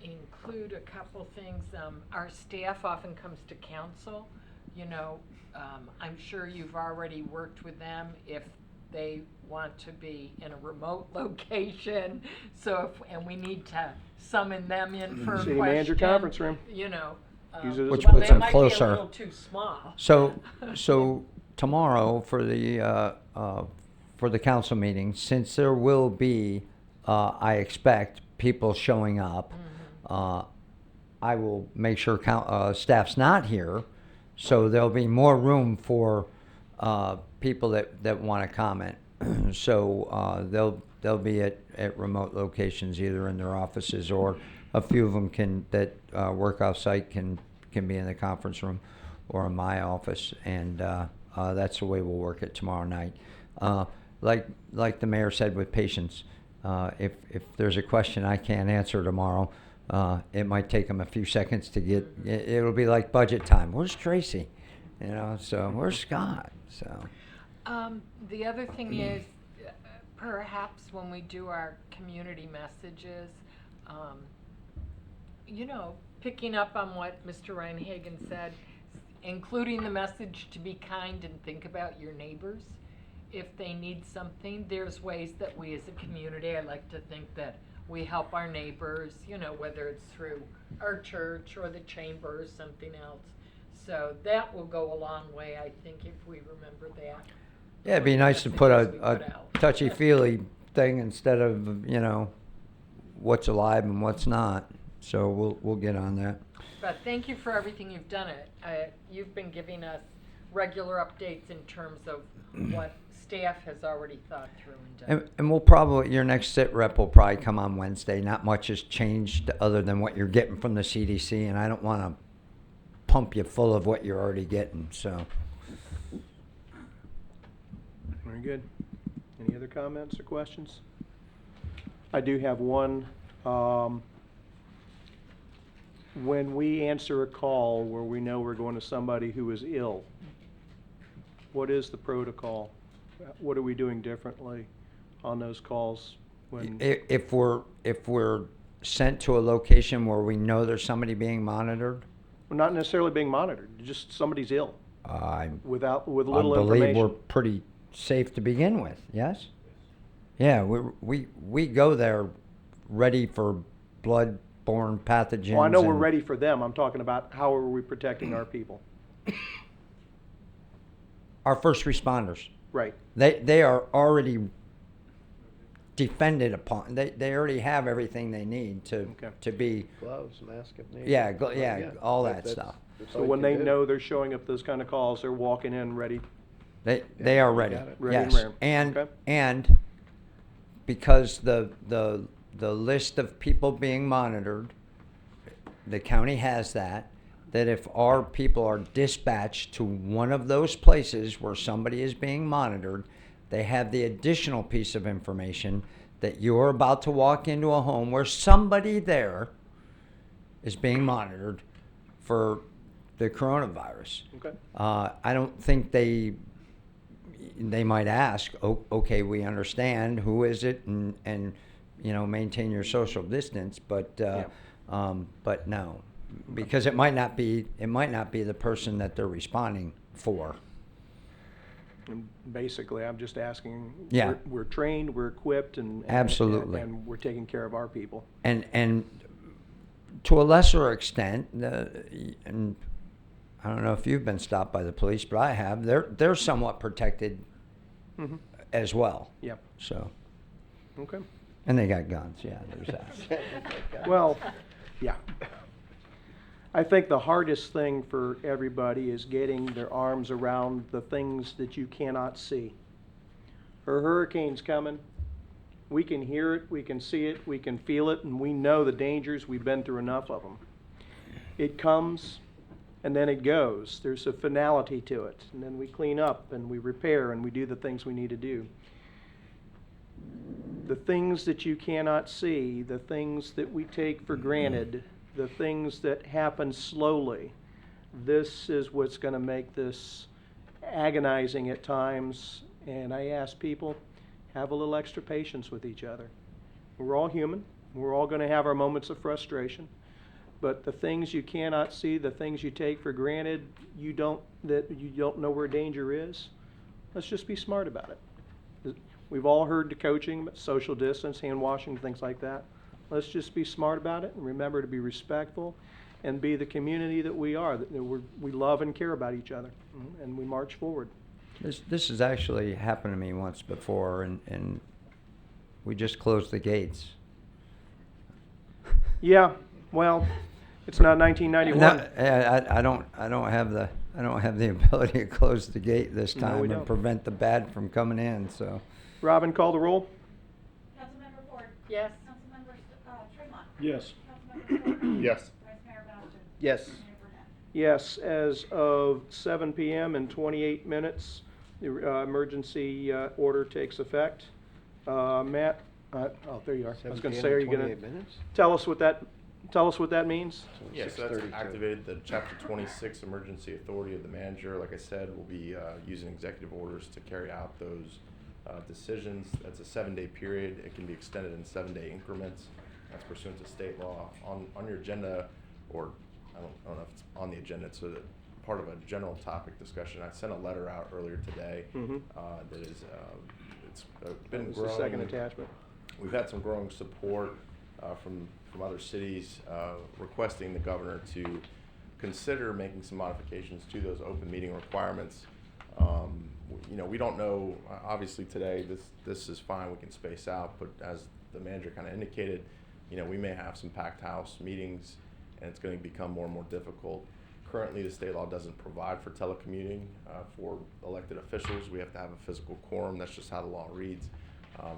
include a couple things. Our staff often comes to council. You know, I'm sure you've already worked with them if they want to be in a remote location. So and we need to summon them in for a City question. manager conference room. You know. Use it as a Which well, puts they them might be a closer. little too small. So tomorrow for the council meeting, since there will be, I expect people showing up, I will make sure staff's not here, so there'll be more room for people that want to comment. So they'll be at remote locations, either in their offices, or a few of them that work off site can be in the conference room or in my office, and that's the way we'll work it tomorrow night. Like the mayor said with patience, if there's a question I can't answer tomorrow, it might take them a few seconds to get. It'll be like budget time. Where's Tracy? So where's Scott? So. The other thing is, perhaps when we do our community messages, picking up on what Mr. Ryan Hagan said, including the message to be kind and think about your neighbors. If they need something, there's ways that we as a community, I like to think that we help our neighbors, whether it's through our church or the chamber or something else. So that will go a long way, I think, if we remember that. Yeah, it'd be nice to put Messages we put a out. touchy-feely thing instead of, what's alive and what's not. So we'll get on that. But thank you for everything you've done. You've been giving us regular updates in terms of what staff has already thought through and done. And we'll probably, your next sit rep will probably come on Wednesday. Not much has changed other than what you're getting from the CDC, and I don't want to pump you full of what you're already getting, so. Very good. Any other comments or questions? I do have one. When we answer a call where we know we're going to somebody who is ill, what is the protocol? What are we doing differently on those calls when? If we're sent to a location where we know there's somebody being monitored, Well, not necessarily being monitored, just somebody's ill with little I believe we're information. pretty safe to begin with, yes? Yeah, we go there ready for blood-borne pathogens. Well, I know we're and- ready for them. I'm talking about how are we protecting our people? Our first responders, Right. they are already defended upon. They already have everything they need Okay. to be. Gloves, mask if needed. Yeah, all that That's- stuff. that's So all you when can they do. know they're showing up those kind of calls, they're walking in ready. They are ready. got it. Ready and Yes, raring. and Okay. and because the list of people being monitored, the county has that. That if our people are dispatched to one of those places where somebody is being monitored, they have the additional piece of information that you're about to walk into a home where somebody there is being monitored for the coronavirus. Okay. I don't think they might ask, okay, we understand, who is it, and maintain your social distance, but no, because it might not be the person that they're responding for. And basically, I'm just asking, Yeah. we're trained, we're equipped, and Absolutely. and we're taking care of our people. And to a lesser extent, and I don't know if you've been stopped by the police, but I have. They're somewhat protected Mhm. as well. Yep. So, Okay. and they got guns. Yeah, there's that. Well, yeah. I think the hardest thing for everybody is getting their arms around the things that you cannot see. A hurricane's coming. We can hear it, we can see it, we can feel it, and we know the dangers. We've been through enough of them. It comes, and then it goes. There's a finality to it. And then we clean up, and we repair, and we do the things we need to do. The things that you cannot see, the things that we take for granted, the things that happen slowly, this is what's going to make this agonizing at times. And I ask people, have a little extra patience with each other. We're all human. We're all going to have our moments of frustration. But the things you cannot see, the things you take for granted, you don't know where danger is, let's just be smart about it. We've all heard the coaching, social distance, hand washing, things like that. Let's just be smart about it and remember to be respectful and be the community that we are, that we love and care about each other, and we march forward. This has actually happened to me once before, and we just closed the gates. Yeah, well, it's not 1991. No, I don't have the ability to close the gate this No, time we and don't. prevent the bad from coming in. So, Robin, call the roll. Councilmember Ford. Yes. Councilmember Tremont. Yes. Councilmember Stover. Yes. Vice Mayor Bowser. Yes. Mayor Burnett. Yes, as of 7 p.m. and 28 minutes, the emergency order takes effect. Matt, oh, there you are. I was going to say, are you going to tell us what that means? Yes, so that's activated the Chapter 26 Emergency Authority of the Manager. Like I said, we'll be using executive orders to carry out those decisions. That's a 7-day period. It can be extended in 7-day increments. That's pursuant to state law. On your agenda, or I don't know if it's on the agenda, it's part of a general topic discussion. I sent a letter out earlier today that is it's been This is growing. the second attachment. We've had some growing support from other cities requesting the governor to consider making some modifications to those open meeting requirements. We don't know. Obviously, today this is fine. We can space out, but as the manager kind of indicated, we may have some packed house meetings, and it's going to become more and more difficult. Currently, the state law doesn't provide for telecommuting for elected officials. We have to have a physical quorum. That's just how the law reads.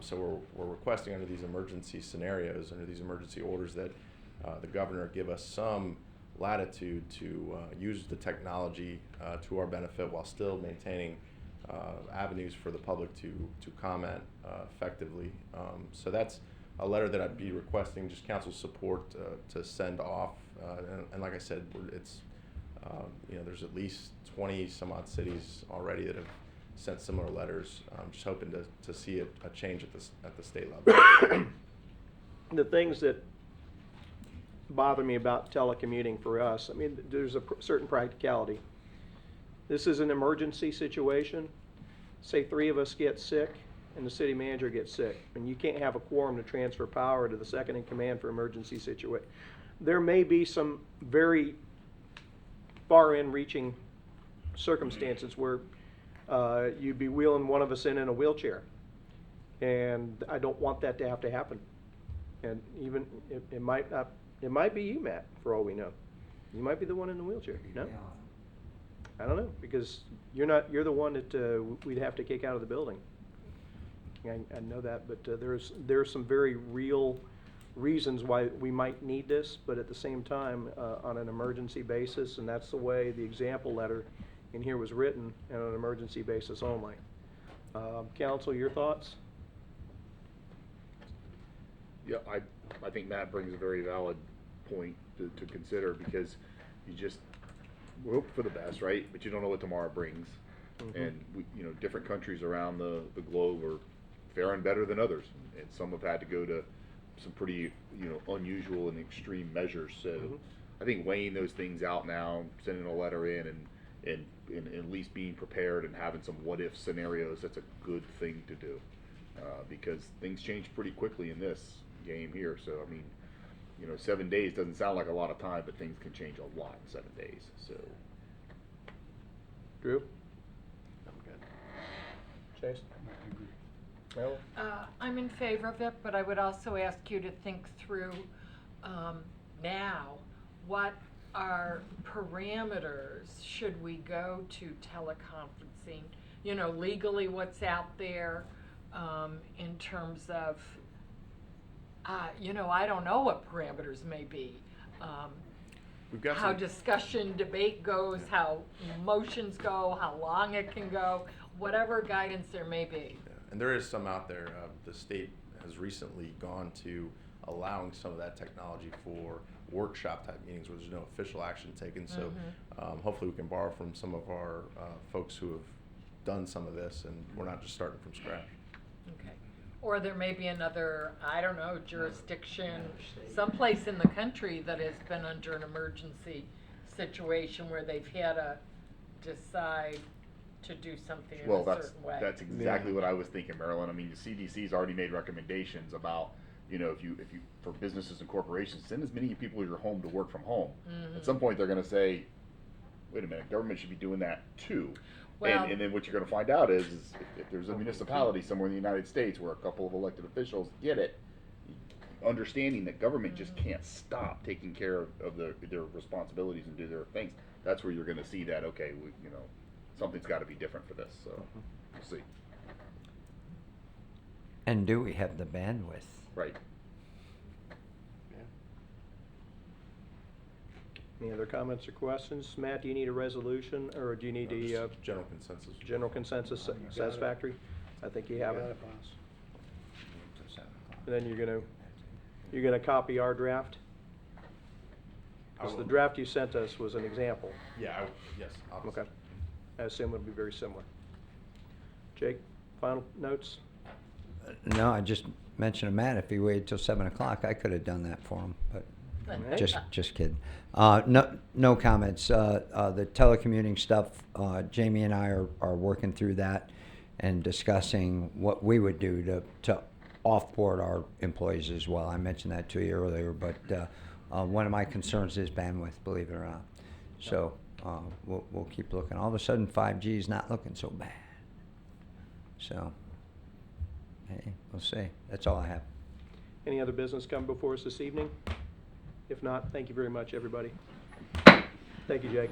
So we're requesting under these emergency scenarios, under these emergency orders, that the governor give us some latitude to use the technology to our benefit while still maintaining avenues for the public to comment effectively. So that's a letter that I'd be requesting just council support to send off. And like I said, it's there's at least 20 some odd cities already that have sent similar letters. I'm just hoping to see a change at the state level. The things that bother me about telecommuting for us, I mean, there's a certain practicality. This is an emergency situation. Say 3 of us get sick and the city manager gets sick, and you can't have a quorum to transfer power to the second in command for emergency situation. There may be some very far in reaching circumstances where you'd be wheeling one of us in a wheelchair, and I don't want that to have to happen. And even it might not, it might be you, Matt, for all we know. You might be the one in the wheelchair. No, I don't know, because you're the one that we'd have to kick out of the building. I know that, but there's some very real reasons why we might need this, but at the same time, on an emergency basis, and that's the way the example letter in here was written, on an emergency basis only. Council, your thoughts? Yeah, I think Matt brings a very valid point to consider, because you just, we hope for the best, right? But you don't know what tomorrow brings. And we, different countries around the globe are faring better than others, and some have had to go to some pretty, unusual and extreme measures. So I think weighing those things out now, sending a letter in and at least being prepared and having some what if scenarios, that's a good thing to do. Because things change pretty quickly in this game here. So, I mean, 7 days doesn't sound like a lot of time, but things can change a lot in 7 days. So, Drew? I'm good. Chase? Mel? I'm in favor of it, but I would also ask you to think through now, what are parameters should we go to teleconferencing? Legally what's out there in terms of, I don't know what parameters may be. We've got How some- discussion, debate goes, how motions go, how long it can go, whatever guidance there may be. Yeah, and there is some out there. The state has recently gone to allowing some of that technology for workshop type meetings where there's no official action taken. So hopefully we can borrow from some of our folks who have done some of this, and we're not just starting from scratch. Okay. Or there may be another, I don't know, jurisdiction, someplace in the country that has been under an emergency situation where they've had to decide to do something in well, a certain way. that's exactly what I was thinking, Marilyn. I mean, the CDC's already made recommendations about, if you for businesses and corporations, send as many people to your home to work from home. At some point, they're going to say, wait a minute, government should be doing that too. Well- And then what you're going to find out is if there's a municipality somewhere in the United States where a couple of elected officials get it, understanding that government just can't stop taking care of their responsibilities and do their things, that's where you're going to see that, okay, something's got to be different for this. So we'll see. And do we have the bandwidth? Right. Any other comments or questions? Matt, do you need a resolution, or do you need a Just general consensus. general consensus satisfactory? I think you have it. And then you're gonna copy our draft? I Because the will- draft you sent us was an example. Yeah, yes. Obviously. Okay. I assume it'll be very similar. Jake, final notes? No, I just mentioned to Matt, if he waited till 7 o'clock, I could have done that for him, but Alright. just kidding. No comments. The telecommuting stuff, Jamie and I are working through that and discussing what we would do to offboard our employees as well. I mentioned that to you earlier, but one of my concerns is bandwidth, believe it or not. So we'll keep looking. All of a sudden, 5G is not looking so bad. So, hey, we'll see. That's all I have. Any other business come before us this evening? If not, thank you very much, everybody. Thank you, Jake.